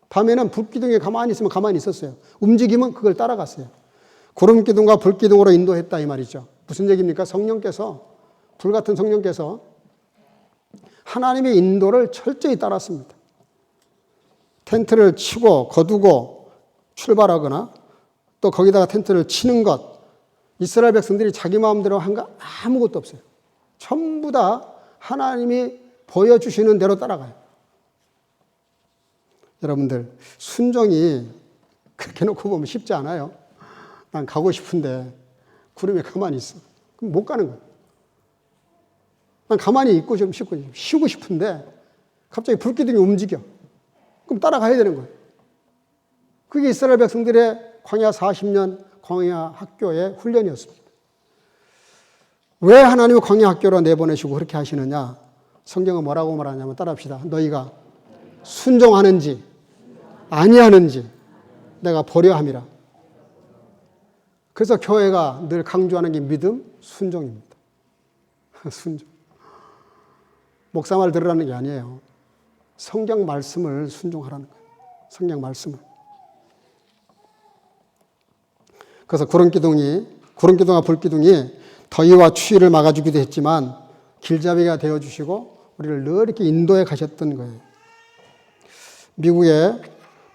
밤에는 불 기둥이 가만히 있으면 가만히 있었어요. 움직이면 그걸 따라갔어요. 구름 기둥과 불 기둥으로 인도했다 이 말이죠. 무슨 얘기입니까? 성령께서, 불같은 성령께서 하나님의 인도를 철저히 따랐습니다. 텐트를 치고 거두고 출발하거나 또 거기다가 텐트를 치는 것, 이스라엘 백성들이 자기 마음대로 한 거 아무것도 없어요. 전부 다 하나님이 보여주시는 대로 따라가요. 여러분들, 순종이 그렇게 놓고 보면 쉽지 않아요. 난 가고 싶은데 구름에 가만히 있어. 그럼 못 가는 거예요. 난 가만히 있고 좀 쉬고 싶은데 갑자기 불기둥이 움직여. 그럼 따라가야 되는 거예요. 그게 이스라엘 백성들의 광야 40년 광야 학교의 훈련이었습니다. 왜 하나님이 광야 학교로 내보내시고 그렇게 하시느냐? 성경은 뭐라고 말하냐면 따라합시다. 너희가 순종하는지 아니하는지 내가 보려 함이라. 그래서 교회가 늘 강조하는 게 믿음, 순종입니다. 순종. 목사 말 들으라는 게 아니에요. 성경 말씀을 순종하라는 거예요. 성경 말씀을. 그래서 구름기둥과 불기둥이 더위와 추위를 막아주기도 했지만 길잡이가 되어주시고 우리를 늘 이렇게 인도해 가셨던 거예요. 미국의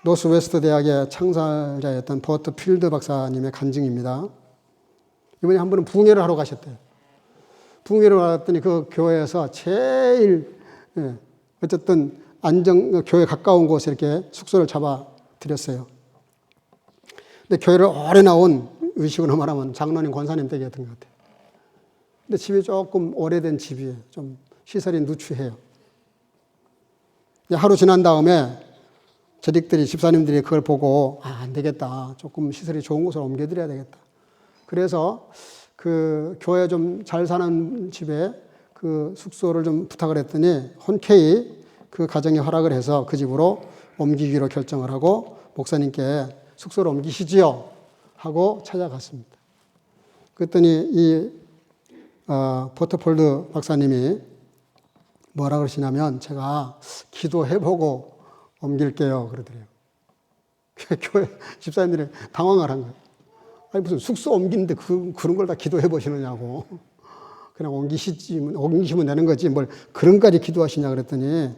노스웨스트 대학의 창설자였던 버트 필드 박사님의 간증입니다. 이번에 한 분은 부흥회를 하러 가셨대요. 부흥회를 갔더니 그 교회에서 제일 어쨌든 교회 가까운 곳에 이렇게 숙소를 잡아 드렸어요. 근데 교회를 오래 나온 의식으로 말하면 장로님, 권사님 댁이었던 것 같아요. 근데 집이 조금 오래된 집이에요. 좀 시설이 누추해요. 하루 지난 다음에 저릭들이, 집사님들이 그걸 보고 안 되겠다. 조금 시설이 좋은 곳으로 옮겨드려야 되겠다. 그래서 그 교회 좀 잘 사는 집에 그 숙소를 좀 부탁을 했더니 흔쾌히 그 가정이 허락을 해서 그 집으로 옮기기로 결정을 하고 목사님께 숙소를 옮기시지요 하고 찾아갔습니다. 그랬더니 이 버터폴드 박사님이 뭐라 그러시냐면 제가 기도해보고 옮길게요 그러더래요. 교회 집사님들이 당황을 한 거예요. 아니 무슨 숙소 옮기는데 그런 걸 다 기도해보시느냐고. 그냥 옮기시면 되는 거지 뭘 그런까지 기도하시냐 그랬더니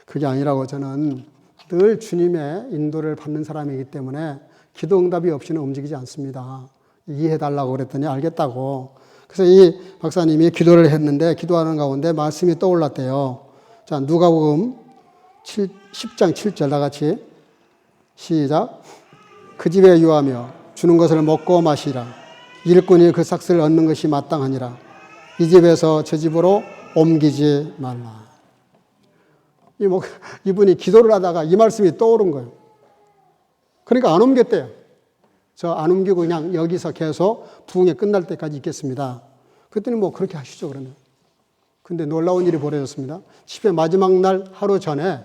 그게 아니라고 저는 늘 주님의 인도를 받는 사람이기 때문에 기도 응답이 없이는 움직이지 않습니다. 이해해달라고 그랬더니 알겠다고. 그래서 이 박사님이 기도를 했는데 기도하는 가운데 말씀이 떠올랐대요. 자, 누가복음 10장 7절 다 같이 시작. 그 집에 유하며 주는 것을 먹고 마시라. 일꾼이 그 삭슬을 얻는 것이 마땅하니라. 이 집에서 저 집으로 옮기지 말라. 이분이 기도를 하다가 이 말씀이 떠오른 거예요. 그러니까 안 옮겼대요. 저 안 옮기고 그냥 여기서 계속 부흥회 끝날 때까지 있겠습니다. 그랬더니 뭐 그렇게 하시죠 그러면. 근데 놀라운 일이 벌어졌습니다. 10회 마지막 날 하루 전에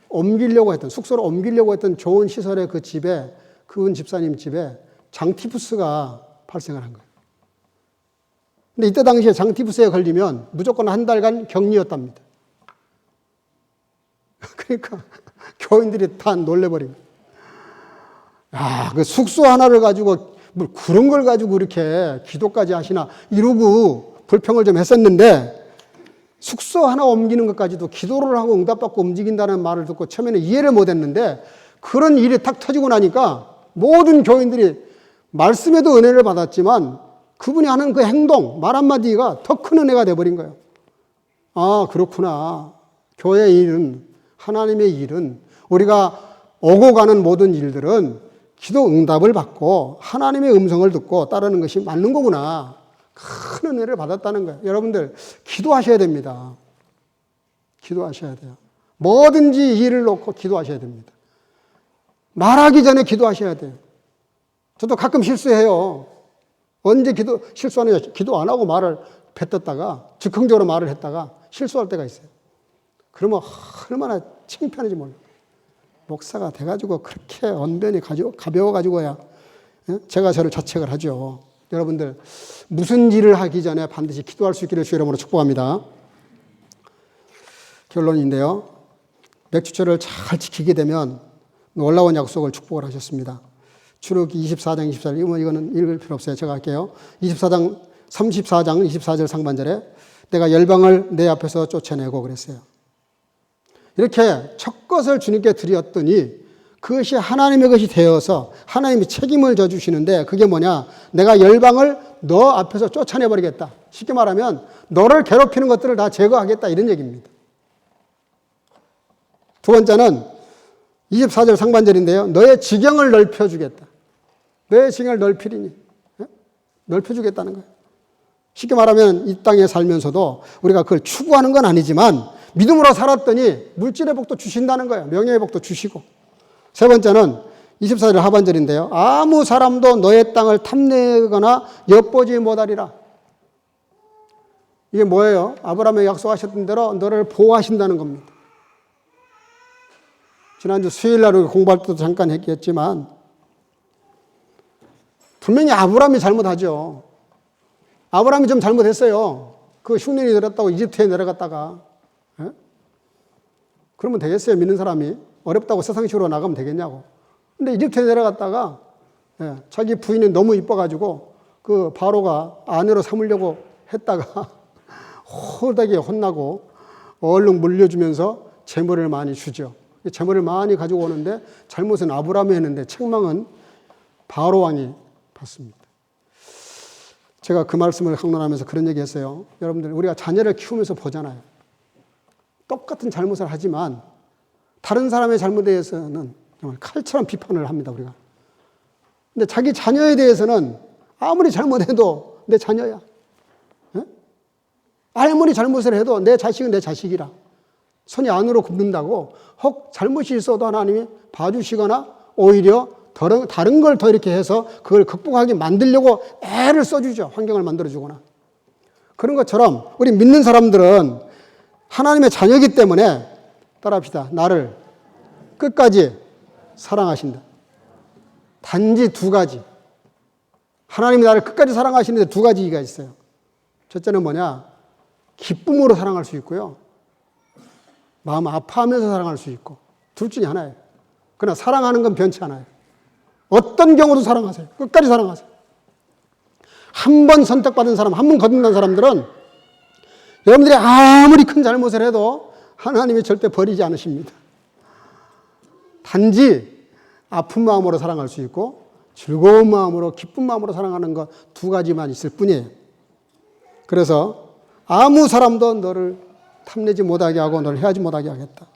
옮기려고 했던, 숙소로 옮기려고 했던 좋은 시설의 그 집에, 그분 집사님 집에 장티푸스가 발생을 한 거예요. 근데 이때 당시에 장티푸스에 걸리면 무조건 한 달간 격리였답니다. 그러니까 교인들이 다 놀래버린 거예요. 야, 그 숙소 하나를 가지고 뭐 그런 걸 가지고 이렇게 기도까지 하시나 이러고 불평을 좀 했었는데 숙소 하나 옮기는 것까지도 기도를 하고 응답받고 움직인다는 말을 듣고 처음에는 이해를 못했는데 그런 일이 탁 터지고 나니까 모든 교인들이 말씀에도 은혜를 받았지만 그분이 하는 그 행동, 말 한마디가 더 큰 은혜가 돼버린 거예요. 아, 그렇구나. 교회의 일은, 하나님의 일은, 우리가 오고 가는 모든 일들은 기도 응답을 받고 하나님의 음성을 듣고 따르는 것이 맞는 거구나. 큰 은혜를 받았다는 거예요. 여러분들 기도하셔야 됩니다. 기도하셔야 돼요. 뭐든지 일을 놓고 기도하셔야 됩니다. 말하기 전에 기도하셔야 돼요. 저도 가끔 실수해요. 언제 실수하느냐. 기도 안 하고 말을 뱉었다가 즉흥적으로 말을 했다가 실수할 때가 있어요. 그러면 얼마나 창피한지 몰라요. 목사가 돼가지고 그렇게 언변이 가벼워가지고야 제가 저를 자책을 하죠. 여러분들 무슨 일을 하기 전에 반드시 기도할 수 있기를 주의 이름으로 축복합니다. 결론인데요. 맥주철을 잘 지키게 되면 놀라운 약속을 축복을 하셨습니다. 출애굽기 24장 24절 이거는 읽을 필요 없어요. 제가 할게요. 34장 24절 상반절에 내가 열방을 내 앞에서 쫓아내고 그랬어요. 이렇게 첫 것을 주님께 드렸더니 그것이 하나님의 것이 되어서 하나님이 책임을 져주시는데 그게 뭐냐? 내가 열방을 너 앞에서 쫓아내버리겠다. 쉽게 말하면 너를 괴롭히는 것들을 다 제거하겠다 이런 얘기입니다. 두 번째는 24절 상반절인데요. 너의 지경을 넓혀주겠다. 너의 지경을 넓히리니. 넓혀주겠다는 거예요. 쉽게 말하면 이 땅에 살면서도 우리가 그걸 추구하는 건 아니지만 믿음으로 살았더니 물질의 복도 주신다는 거예요. 명예의 복도 주시고. 세 번째는 24절 하반절인데요. 아무 사람도 너의 땅을 탐내거나 엿보지 못하리라. 이게 뭐예요? 아브라함이 약속하셨던 대로 너를 보호하신다는 겁니다. 지난주 수요일 날 공부할 때도 잠깐 얘기했지만 분명히 아브라함이 잘못하죠. 아브라함이 좀 잘못했어요. 그 흉년이 들었다고 이집트에 내려갔다가 그러면 되겠어요? 믿는 사람이 어렵다고 세상식으로 나가면 되겠냐고. 근데 이집트에 내려갔다가 자기 부인이 너무 이뻐가지고 그 바로가 아내로 삼으려고 했다가 호되게 혼나고 얼른 물려주면서 재물을 많이 주죠. 재물을 많이 가지고 오는데 잘못은 아브라함이 했는데 책망은 바로 왕이 받습니다. 제가 그 말씀을 강론하면서 그런 얘기 했어요. 여러분들, 우리가 자녀를 키우면서 보잖아요. 똑같은 잘못을 하지만 다른 사람의 잘못에 대해서는 정말 칼처럼 비판을 합니다, 우리가. 근데 자기 자녀에 대해서는 아무리 잘못해도 내 자녀야. 아무리 잘못을 해도 내 자식은 내 자식이라. 손이 안으로 굽는다고 혹 잘못이 있어도 하나님이 봐주시거나 오히려 다른 걸 더 이렇게 해서 그걸 극복하게 만들려고 애를 써주죠. 환경을 만들어주거나. 그런 것처럼 우리 믿는 사람들은 하나님의 자녀이기 때문에 따라합시다. 나를 끝까지 사랑하신다. 단지 두 가지. 하나님이 나를 끝까지 사랑하시는데 두 가지가 있어요. 첫째는 뭐냐? 기쁨으로 사랑할 수 있고요. 마음 아파하면서 사랑할 수 있고. 둘 중에 하나예요. 그러나 사랑하는 건 변치 않아요. 어떤 경우도 사랑하세요. 끝까지 사랑하세요. 한 번 선택받은 사람, 한 번 거듭난 사람들은 여러분들이 아무리 큰 잘못을 해도 하나님이 절대 버리지 않으십니다. 단지 아픈 마음으로 사랑할 수 있고 즐거운 마음으로, 기쁜 마음으로 사랑하는 것 두 가지만 있을 뿐이에요. 그래서 아무 사람도 너를 탐내지 못하게 하고 너를 해하지 못하게 하겠다.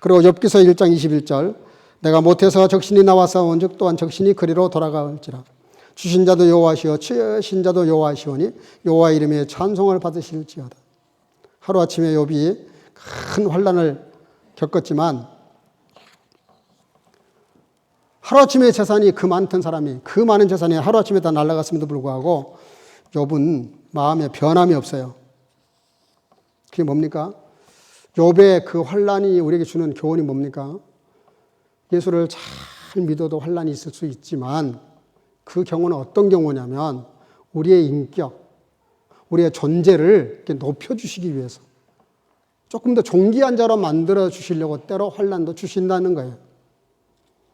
그리고 욥기서 1장 21절 내가 못해서 적신이 나와 싸운즉 또한 적신이 그리로 돌아갈지라. 주신 자도 여호와시요 취하신 자도 여호와시오니 여호와 이름에 찬송을 받으실지어다. 하루아침에 욥이 큰 환난을 겪었지만 하루아침에 재산이 그 많던 사람이 그 많은 재산이 하루아침에 다 날아갔음에도 불구하고 욥은 마음에 변함이 없어요. 그게 뭡니까? 욥의 그 환난이 우리에게 주는 교훈이 뭡니까? 예수를 잘 믿어도 환난이 있을 수 있지만 그 경우는 어떤 경우냐면 우리의 인격, 우리의 존재를 이렇게 높여주시기 위해서 조금 더 존귀한 자로 만들어 주시려고 때로 환난도 주신다는 거예요.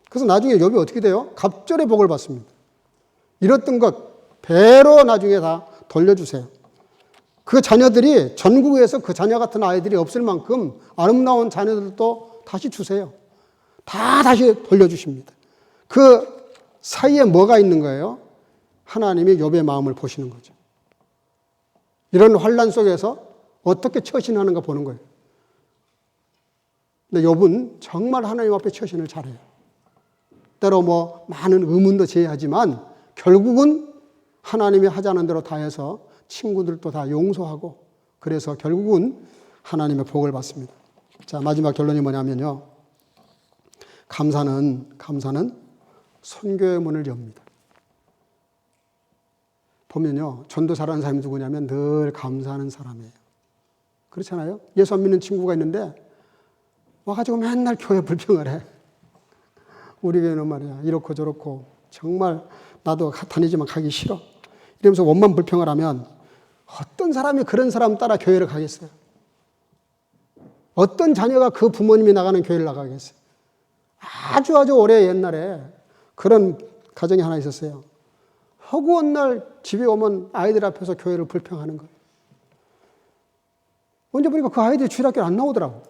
그래서 나중에 욥이 어떻게 돼요? 갑절의 복을 받습니다. 잃었던 것 배로 나중에 다 돌려주세요. 그 자녀들이 전국에서 그 자녀 같은 아이들이 없을 만큼 아름다운 자녀들도 다시 주세요. 다 다시 돌려주십니다. 그 사이에 뭐가 있는 거예요? 하나님이 욥의 마음을 보시는 거죠. 이런 환난 속에서 어떻게 처신하는가 보는 거예요. 근데 욥은 정말 하나님 앞에 처신을 잘해요. 때로 뭐 많은 의문도 제기하지만 결국은 하나님이 하자는 대로 다 해서 친구들도 다 용서하고 그래서 결국은 하나님의 복을 받습니다. 자, 마지막 결론이 뭐냐면요. 감사는 선교의 문을 엽니다. 보면요. 전도 잘하는 사람이 누구냐면 늘 감사하는 사람이에요. 그렇잖아요? 예수 안 믿는 친구가 있는데 와가지고 맨날 교회 불평을 해. 우리 교회는 말이야. 이렇고 저렇고 정말 나도 다니지만 가기 싫어. 이러면서 원만 불평을 하면 어떤 사람이 그런 사람 따라 교회를 가겠어요? 어떤 자녀가 그 부모님이 나가는 교회를 나가겠어요? 아주 오래 옛날에 그런 가정이 하나 있었어요. 허구한 날 집에 오면 아이들 앞에서 교회를 불평하는 거예요. 언제 보니까 그 아이들이 주일학교를 안 나오더라고.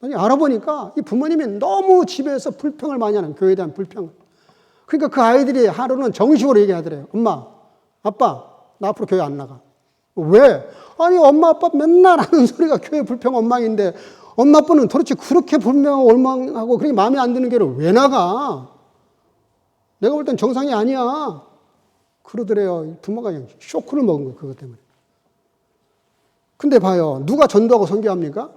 아니, 알아보니까 이 부모님이 너무 집에서 불평을 많이 하는 교회에 대한 불평을. 그러니까 그 아이들이 하루는 정식으로 얘기하더래요. 엄마, 아빠, 나 앞으로 교회 안 나가. 왜? 아니, 엄마, 아빠 맨날 하는 소리가 교회 불평 원망인데 엄마, 아빠는 도대체 그렇게 불평하고 원망하고 그렇게 마음에 안 드는 교회를 왜 나가? 내가 볼 땐 정상이 아니야. 그러더래요. 부모가 그냥 쇼크를 먹은 거예요. 그것 때문에. 근데 봐요. 누가 전도하고 선교합니까?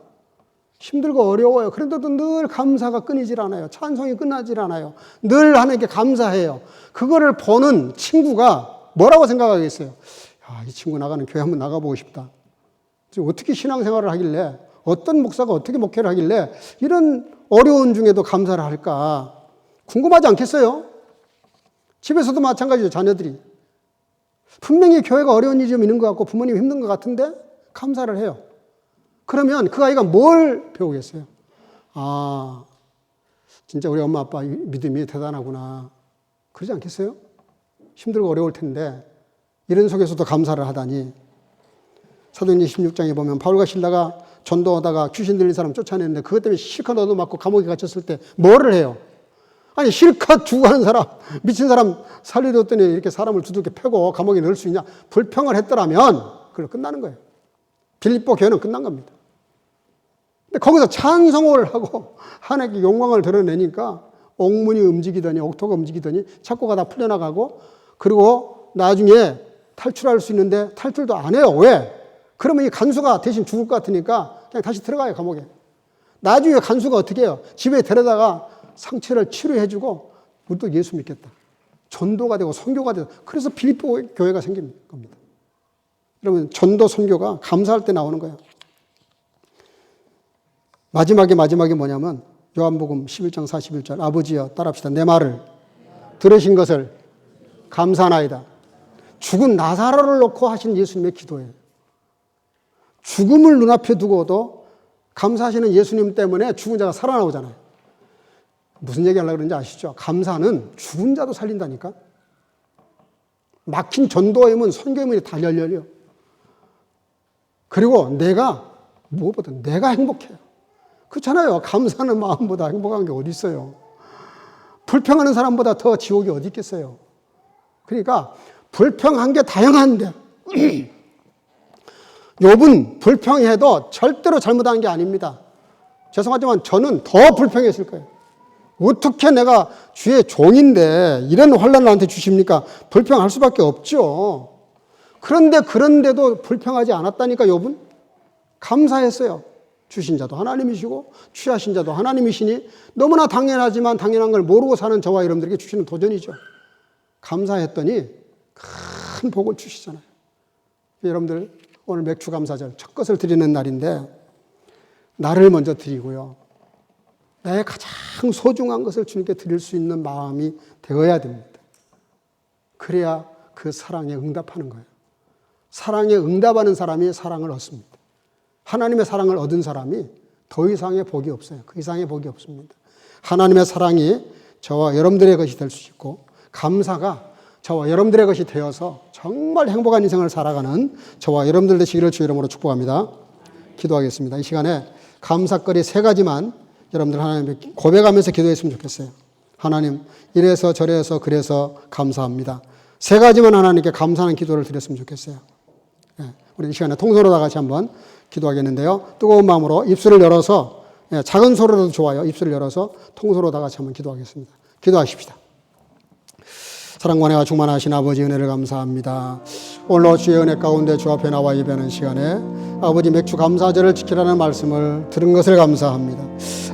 힘들고 어려워요. 그런데도 늘 감사가 끊이질 않아요. 찬송이 끝나질 않아요. 늘 하나님께 감사해요. 그거를 보는 친구가 뭐라고 생각하겠어요? 야, 이 친구 나가는 교회 한번 나가보고 싶다. 어떻게 신앙생활을 하길래, 어떤 목사가 어떻게 목회를 하길래 이런 어려운 중에도 감사를 할까? 궁금하지 않겠어요? 집에서도 마찬가지죠. 자녀들이. 분명히 교회가 어려운 일이 좀 있는 것 같고 부모님이 힘든 것 같은데 감사를 해요. 그러면 그 아이가 뭘 배우겠어요? 아, 진짜 우리 엄마 아빠 믿음이 대단하구나. 그러지 않겠어요? 힘들고 어려울 텐데 이런 속에서도 감사를 하다니. 사도행전 16장에 보면 바울과 실라가 전도하다가 귀신 들린 사람 쫓아냈는데 그것 때문에 실컷 얻어맞고 감옥에 갇혔을 때 뭐를 해요? 아니 실컷 죽어가는 사람, 미친 사람 살려줬더니 이렇게 사람을 두들겨 패고 감옥에 넣을 수 있냐? 불평을 했더라면 그걸로 끝나는 거예요. 빌립보 교회는 끝난 겁니다. 근데 거기서 찬송을 하고 하나님께 영광을 드러내니까 옥문이 움직이더니 옥토가 움직이더니 착고가 다 풀려나가고 그리고 나중에 탈출할 수 있는데 탈출도 안 해요. 왜? 그러면 이 간수가 대신 죽을 것 같으니까 그냥 다시 들어가요, 감옥에. 나중에 간수가 어떻게 해요? 집에 데려다가 상처를 치료해주고 우리 또 예수 믿겠다. 전도가 되고 선교가 되고 그래서 빌립보 교회가 생긴 겁니다. 여러분 전도 선교가 감사할 때 나오는 거예요. 마지막에 뭐냐면 요한복음 11장 41절 아버지여 따라합시다. 내 말을 들으신 것을 감사하나이다. 죽은 나사로를 놓고 하신 예수님의 기도예요. 죽음을 눈앞에 두고도 감사하시는 예수님 때문에 죽은 자가 살아나오잖아요. 무슨 얘기 하려고 그러는지 아시죠? 감사는 죽은 자도 살린다니까. 막힌 전도의 선교의 문이 다 열려요. 그리고 무엇보다 내가 행복해요. 그렇잖아요. 감사하는 마음보다 행복한 게 어디 있어요. 불평하는 사람보다 더 지옥이 어디 있겠어요. 그러니까 불평한 게 다양한데 욥은 불평해도 절대로 잘못한 게 아닙니다. 죄송하지만 저는 더 불평했을 거예요. 어떻게 내가 주의 종인데 이런 환난을 나한테 주십니까? 불평할 수밖에 없죠. 그런데도 불평하지 않았다니까 욥은 감사했어요. 주신 자도 하나님이시고 취하신 자도 하나님이시니 너무나 당연하지만 당연한 걸 모르고 사는 저와 여러분들에게 주시는 도전이죠. 감사했더니 큰 복을 주시잖아요. 여러분들 오늘 맥주 감사절 첫 것을 드리는 날인데 나를 먼저 드리고요. 나의 가장 소중한 것을 주님께 드릴 수 있는 마음이 되어야 됩니다. 그래야 그 사랑에 응답하는 거예요. 사랑에 응답하는 사람이 사랑을 얻습니다. 하나님의 사랑을 얻은 사람이 더 이상의 복이 없어요. 그 이상의 복이 없습니다. 하나님의 사랑이 저와 여러분들의 것이 될 수 있고 감사가 저와 여러분들의 것이 되어서 정말 행복한 인생을 살아가는 저와 여러분들 되시기를 주의 이름으로 축복합니다. 기도하겠습니다. 이 시간에 감사거리 3가지만 여러분들 하나님께 고백하면서 기도했으면 좋겠어요. 하나님 이래서 저래서 그래서 감사합니다. 3가지만 하나님께 감사하는 기도를 드렸으면 좋겠어요. 우리 이 시간에 통성으로 다 같이 한번 기도하겠는데요. 뜨거운 마음으로 입술을 열어서 작은 소리로도 좋아요. 입술을 열어서 통성으로 다 같이 한번 기도하겠습니다. 기도하십시다. 사랑과 은혜가 충만하신 아버지 은혜를 감사합니다. 오늘 주의 은혜 가운데 주 앞에 나와 예배하는 시간에 아버지 맥주 감사절을 지키라는 말씀을 들은 것을 감사합니다.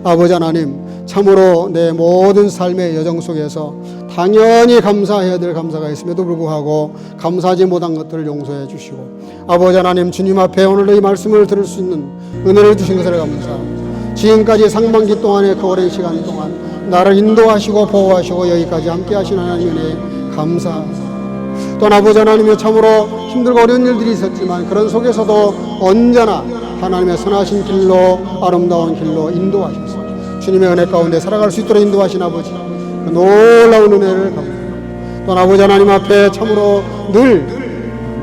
아버지 하나님 참으로 내 모든 삶의 여정 속에서 당연히 감사해야 될 감사가 있음에도 불구하고 감사하지 못한 것들을 용서해 주시고 아버지 하나님 주님 앞에 오늘 이 말씀을 들을 수 있는 은혜를 주신 것을 감사합니다. 지금까지 상반기 동안의 그 오랜 시간 동안 나를 인도하시고 보호하시고 여기까지 함께 하신 하나님 은혜에 감사합니다. 또한 아버지 하나님이 참으로 힘들고 어려운 일들이 있었지만 그런 속에서도 언제나 하나님의 선하신 길로 아름다운 길로 인도하셨습니다. 주님의 은혜 가운데 살아갈 수 있도록 인도하신 아버지 그 놀라운 은혜를 감사합니다. 또한 아버지 하나님 앞에 참으로 늘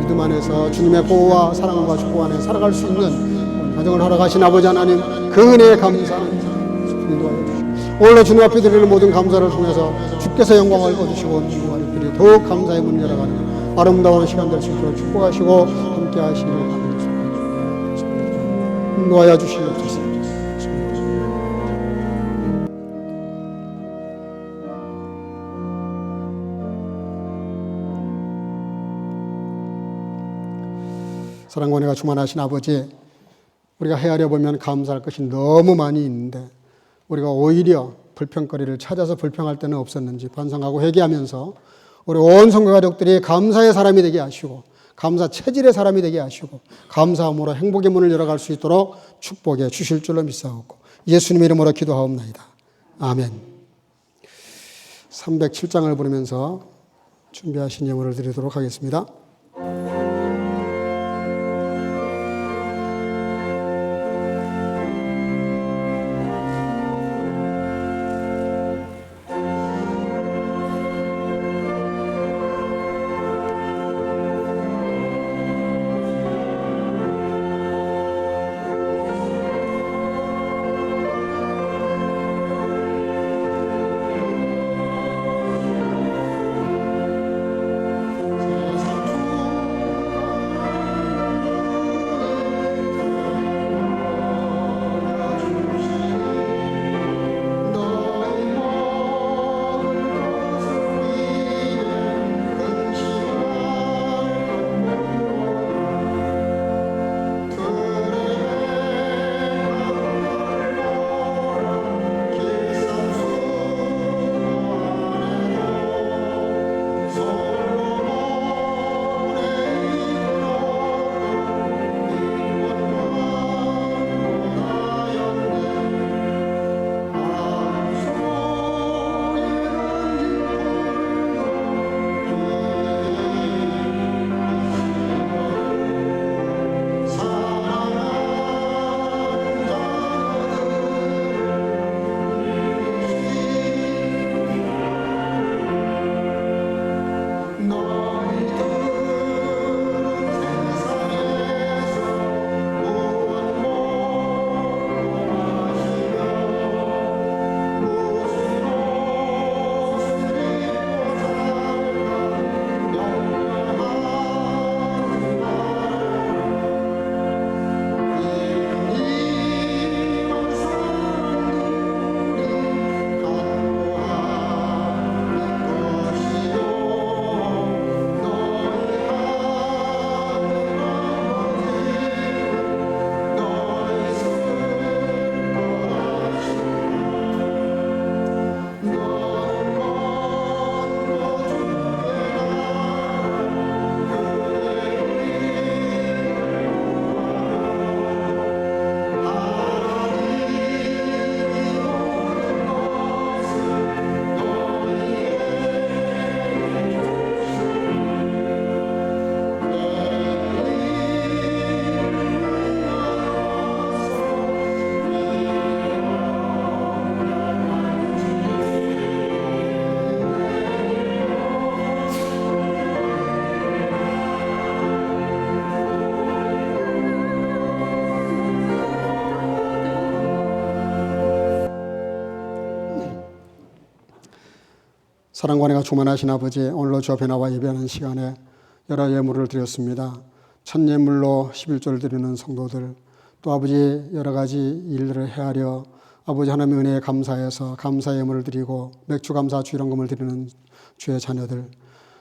믿음 안에서 주님의 보호와 사랑과 축복 안에 살아갈 수 있는 가정을 허락하신 아버지 하나님 그 은혜에 감사합니다. 인도하여 주시고 오늘 주님 앞에 드리는 모든 감사를 통해서 주께서 영광을 얻으시고 더욱 감사의 문을 열어가는 아름다운 시간 될 수 있도록 축복하시고 함께 하시기를 바랍니다. 인도하여 주시옵소서. 사랑과 은혜가 충만하신 아버지, 우리가 헤아려 보면 감사할 것이 너무 많이 있는데 우리가 오히려 불평거리를 찾아서 불평할 때는 없었는지 반성하고 회개하면서 우리 온 성도 가족들이 감사의 사람이 되게 하시고 감사 체질의 사람이 되게 하시고 감사함으로 행복의 문을 열어갈 수 있도록 축복해 주실 줄로 믿사옵고 예수님의 이름으로 기도하옵나이다. 아멘. 307장을 부르면서 준비하신 예물을 드리도록 하겠습니다. 사랑과 은혜가 충만하신 아버지, 오늘로 주 앞에 나와 예배하는 시간에 여러 예물을 드렸습니다. 첫 예물로 11조를 드리는 성도들, 또 아버지 여러 가지 일들을 헤아려 아버지 하나님의 은혜에 감사해서 감사 예물을 드리고 맥주 감사 주일헌금을 드리는 주의 자녀들,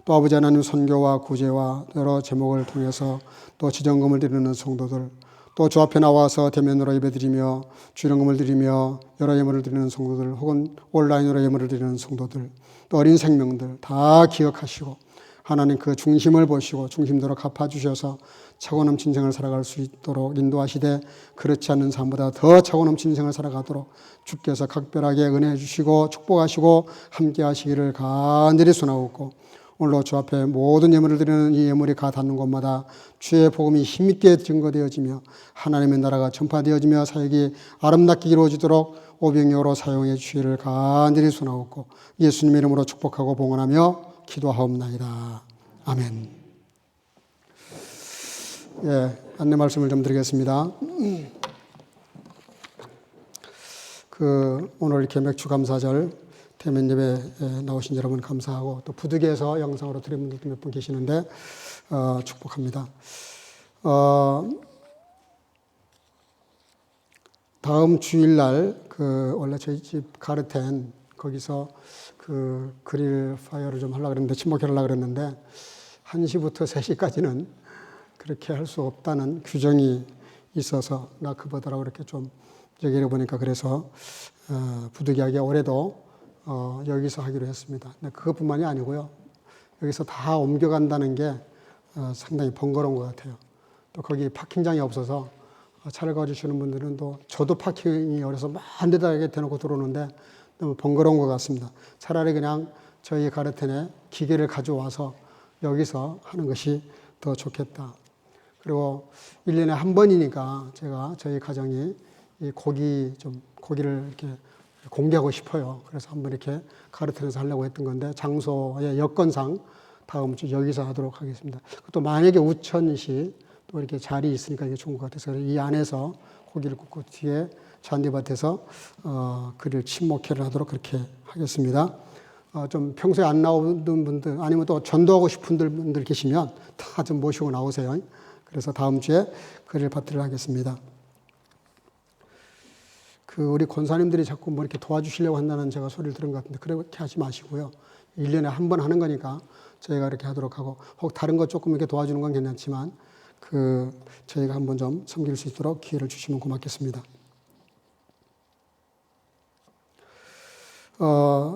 또 아버지 하나님 선교와 구제와 여러 제목을 통해서 또 지정금을 드리는 성도들, 또 주 앞에 나와서 대면으로 예배드리며 주일헌금을 드리며 여러 예물을 드리는 성도들, 혹은 온라인으로 예물을 드리는 성도들, 또 어린 생명들 다 기억하시고 하나님 그 중심을 보시고 중심대로 갚아주셔서 차고 넘친 인생을 살아갈 수 있도록 인도하시되, 그렇지 않는 삶보다 더 차고 넘친 인생을 살아가도록 주께서 각별하게 은혜해 주시고 축복하시고 함께 하시기를 간절히 소원하옵고, 오늘로 주 앞에 모든 예물을 드리는 이 예물이 가 닿는 곳마다 주의 복음이 힘있게 증거되어지며 하나님의 나라가 전파되어지며 사역이 아름답게 이루어지도록 오병이어로 사용해 주시기를 간절히 소원하옵고 예수님의 이름으로 축복하고 봉헌하며 기도하옵나이다. 아멘. 예, 안내 말씀을 좀 드리겠습니다. 오늘 이렇게 맥주 감사절 대면 예배에 나오신 여러분 감사하고, 또 부득이해서 영상으로 드리는 분들도 몇 분 계시는데 축복합니다. 다음 주일날 원래 저희 집 가르텐 거기서 그릴 파이어를 좀 하려고 그랬는데, 친목회를 하려고 그랬는데 1시부터 3시까지는 그렇게 할 수 없다는 규정이 있어서 나크버드라고 이렇게 좀 얘기해 보니까, 그래서 부득이하게 올해도 여기서 하기로 했습니다. 근데 그것뿐만이 아니고요, 여기서 다 옮겨간다는 게 상당히 번거로운 것 같아요. 또 거기 파킹장이 없어서 차를 가주시는 분들은, 또 저도 파킹이 어려서 한 대다 이렇게 대놓고 들어오는데 너무 번거로운 것 같습니다. 차라리 그냥 저희 가르텐에 기계를 가져와서 여기서 하는 것이 더 좋겠다. 그리고 1년에 한 번이니까 제가 저희 가정이 이 고기를 이렇게 공개하고 싶어요. 그래서 한번 이렇게 가르텐에서 하려고 했던 건데, 장소의 여건상 다음 주 여기서 하도록 하겠습니다. 또 만약에 우천시 또 이렇게 자리 있으니까 이게 좋은 것 같아서 이 안에서 고기를 굽고 뒤에 잔디밭에서 그릴 친목회를 하도록 그렇게 하겠습니다. 좀 평소에 안 나오는 분들, 아니면 또 전도하고 싶은 분들 계시면 다 좀 모시고 나오세요. 그래서 다음 주에 그릴 파티를 하겠습니다. 우리 권사님들이 자꾸 뭐 이렇게 도와주시려고 한다는 제가 소리를 들은 것 같은데, 그렇게 하지 마시고요. 1년에 한 번 하는 거니까 저희가 이렇게 하도록 하고, 혹 다른 것 조금 이렇게 도와주는 건 괜찮지만 저희가 한번 좀 섬길 수 있도록 기회를 주시면 고맙겠습니다.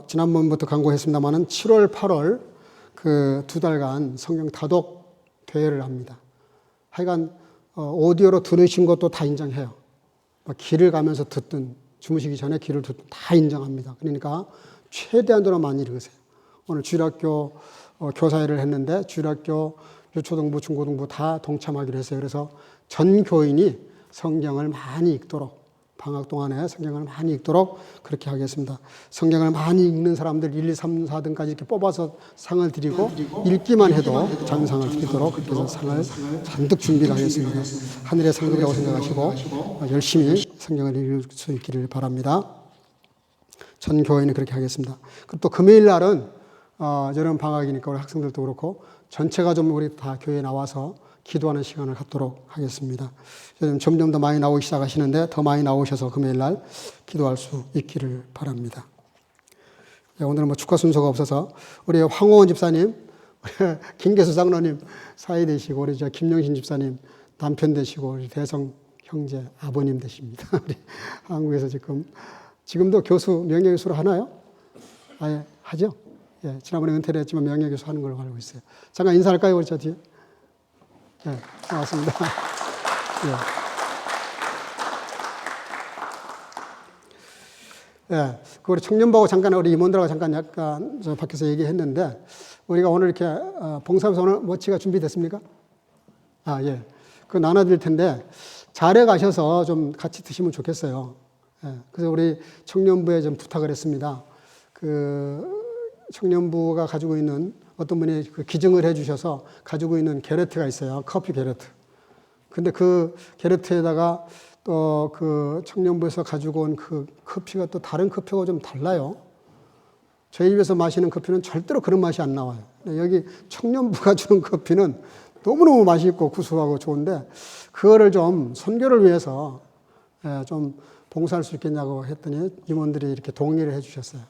지난번부터 강구했습니다만은 7월, 8월 2달간 성경 다독 대회를 합니다. 하여간 오디오로 들으신 것도 다 인정해요. 길을 가면서 듣든 주무시기 전에 길을 듣든 다 인정합니다. 그러니까 최대한으로 많이 읽으세요. 오늘 주일학교 교사회를 했는데 주일학교 유초등부, 중고등부 다 동참하기로 했어요. 그래서 전 교인이 성경을 많이 읽도록, 방학 동안에 성경을 많이 읽도록 그렇게 하겠습니다. 성경을 많이 읽는 사람들 1, 2, 3, 4등까지 이렇게 뽑아서 상을 드리고, 읽기만 해도 장상을 드리도록 그렇게 해서 상을 잔뜩 준비를 하겠습니다. 하늘의 상급이라고 생각하시고 열심히 성경을 읽을 수 있기를 바랍니다. 전 교인이 그렇게 하겠습니다. 그리고 또 금요일 날은 여름 방학이니까 우리 학생들도 그렇고 전체가 좀 우리 다 교회에 나와서 기도하는 시간을 갖도록 하겠습니다. 요즘 점점 더 많이 나오기 시작하시는데 더 많이 나오셔서 금요일 날 기도할 수 있기를 바랍니다. 오늘은 뭐 축하 순서가 없어서 우리 황호원 집사님, 김계수 장로님 사이 되시고, 우리 김영신 집사님 남편 되시고, 우리 대성 형제 아버님 되십니다. 우리 한국에서 지금도 교수 명예교수를 하나요? 아예 하죠? 예, 지난번에 은퇴를 했지만 명예교수 하는 걸로 알고 있어요. 잠깐 인사할까요, 우리 저 뒤에? 네, 반갑습니다. 예. 예, 우리 청년부하고 잠깐 우리 임원들하고 잠깐 약간 저 밖에서 얘기했는데, 우리가 오늘 이렇게 봉사하면서 오늘 모치가 준비됐습니까? 예. 그거 나눠드릴 텐데 잘해 가셔서 좀 같이 드시면 좋겠어요. 예. 그래서 우리 청년부에 좀 부탁을 했습니다. 청년부가 가지고 있는 어떤 분이 기증을 해주셔서 가지고 있는 게르트가 있어요. 커피 게르트. 근데 그 게르트에다가 또 청년부에서 가지고 온 커피가 또 다른 커피하고 좀 달라요. 저희 집에서 마시는 커피는 절대로 그런 맛이 안 나와요. 여기 청년부가 주는 커피는 너무너무 맛있고 구수하고 좋은데 그거를 좀 선교를 위해서 좀 봉사할 수 있겠냐고 했더니 임원들이 이렇게 동의를 해 주셨어요.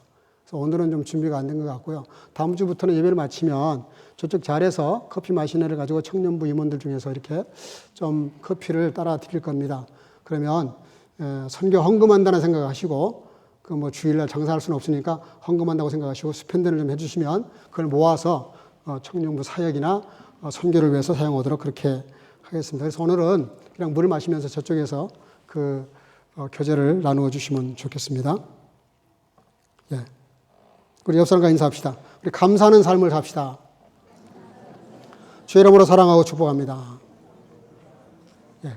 그래서 오늘은 좀 준비가 안 된 것 같고요. 다음 주부터는 예배를 마치면 저쪽 자리에서 커피 마시는 애를 가지고 청년부 임원들 중에서 이렇게 좀 커피를 따라 드릴 겁니다. 그러면 선교 헌금한다는 생각하시고 그 뭐 주일날 장사할 수는 없으니까 헌금한다고 생각하시고 스펜드를 좀 해주시면 그걸 모아서 청년부 사역이나 선교를 위해서 사용하도록 그렇게 하겠습니다. 그래서 오늘은 그냥 물을 마시면서 저쪽에서 그 교제를 나누어 주시면 좋겠습니다. 예. 우리 옆 사람과 인사합시다. 우리 감사하는 삶을 삽시다. 주의 이름으로 사랑하고 축복합니다. 예.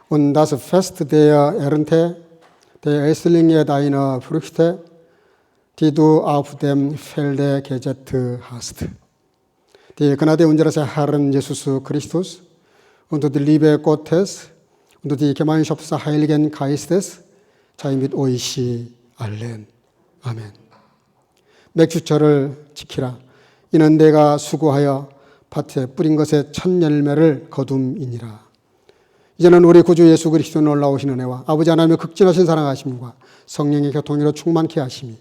Und das Fest der Ernte, der Erstlinge deiner Früchte, die du auf dem Felde gesetzt hast. Die Gnade unseres Herrn Jesus Christus und die Liebe Gottes und die Gemeinschaft des Heiligen Geistes sei mit euch allen. 아멘. 맥주철을 지키라. 이는 내가 수고하여 밭에 뿌린 것의 첫 열매를 거둠이니라. 이제는 우리 구주 예수 그리스도 놀라우신 은혜와 아버지 하나님의 극진하신 사랑하심과 성령의 교통으로 충만케 하심이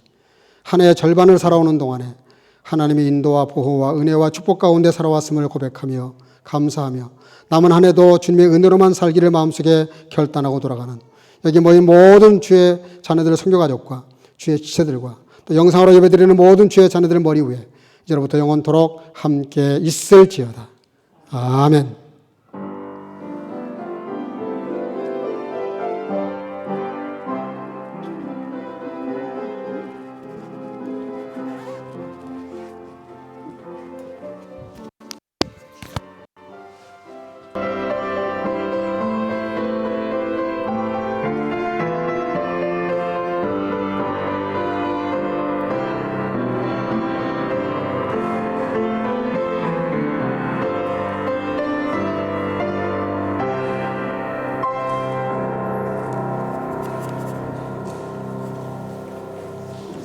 한 해의 절반을 살아오는 동안에 하나님의 인도와 보호와 은혜와 축복 가운데 살아왔음을 고백하며 감사하며 남은 한 해도 주님의 은혜로만 살기를 마음속에 결단하고 돌아가는 여기 모인 모든 주의 자녀들의 선교가족과 주의 지체들과 또 영상으로 예배드리는 모든 주의 자녀들의 머리 위에 이제로부터 영원토록 함께 있을지어다. 아멘.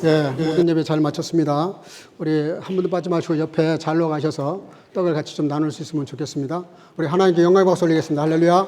예, 모든 예배 잘 마쳤습니다. 우리 한 분도 빠지 마시고 옆에 잘로 가셔서 떡을 같이 좀 나눌 수 있으면 좋겠습니다. 우리 하나님께 영광의 박수 올리겠습니다. 할렐루야.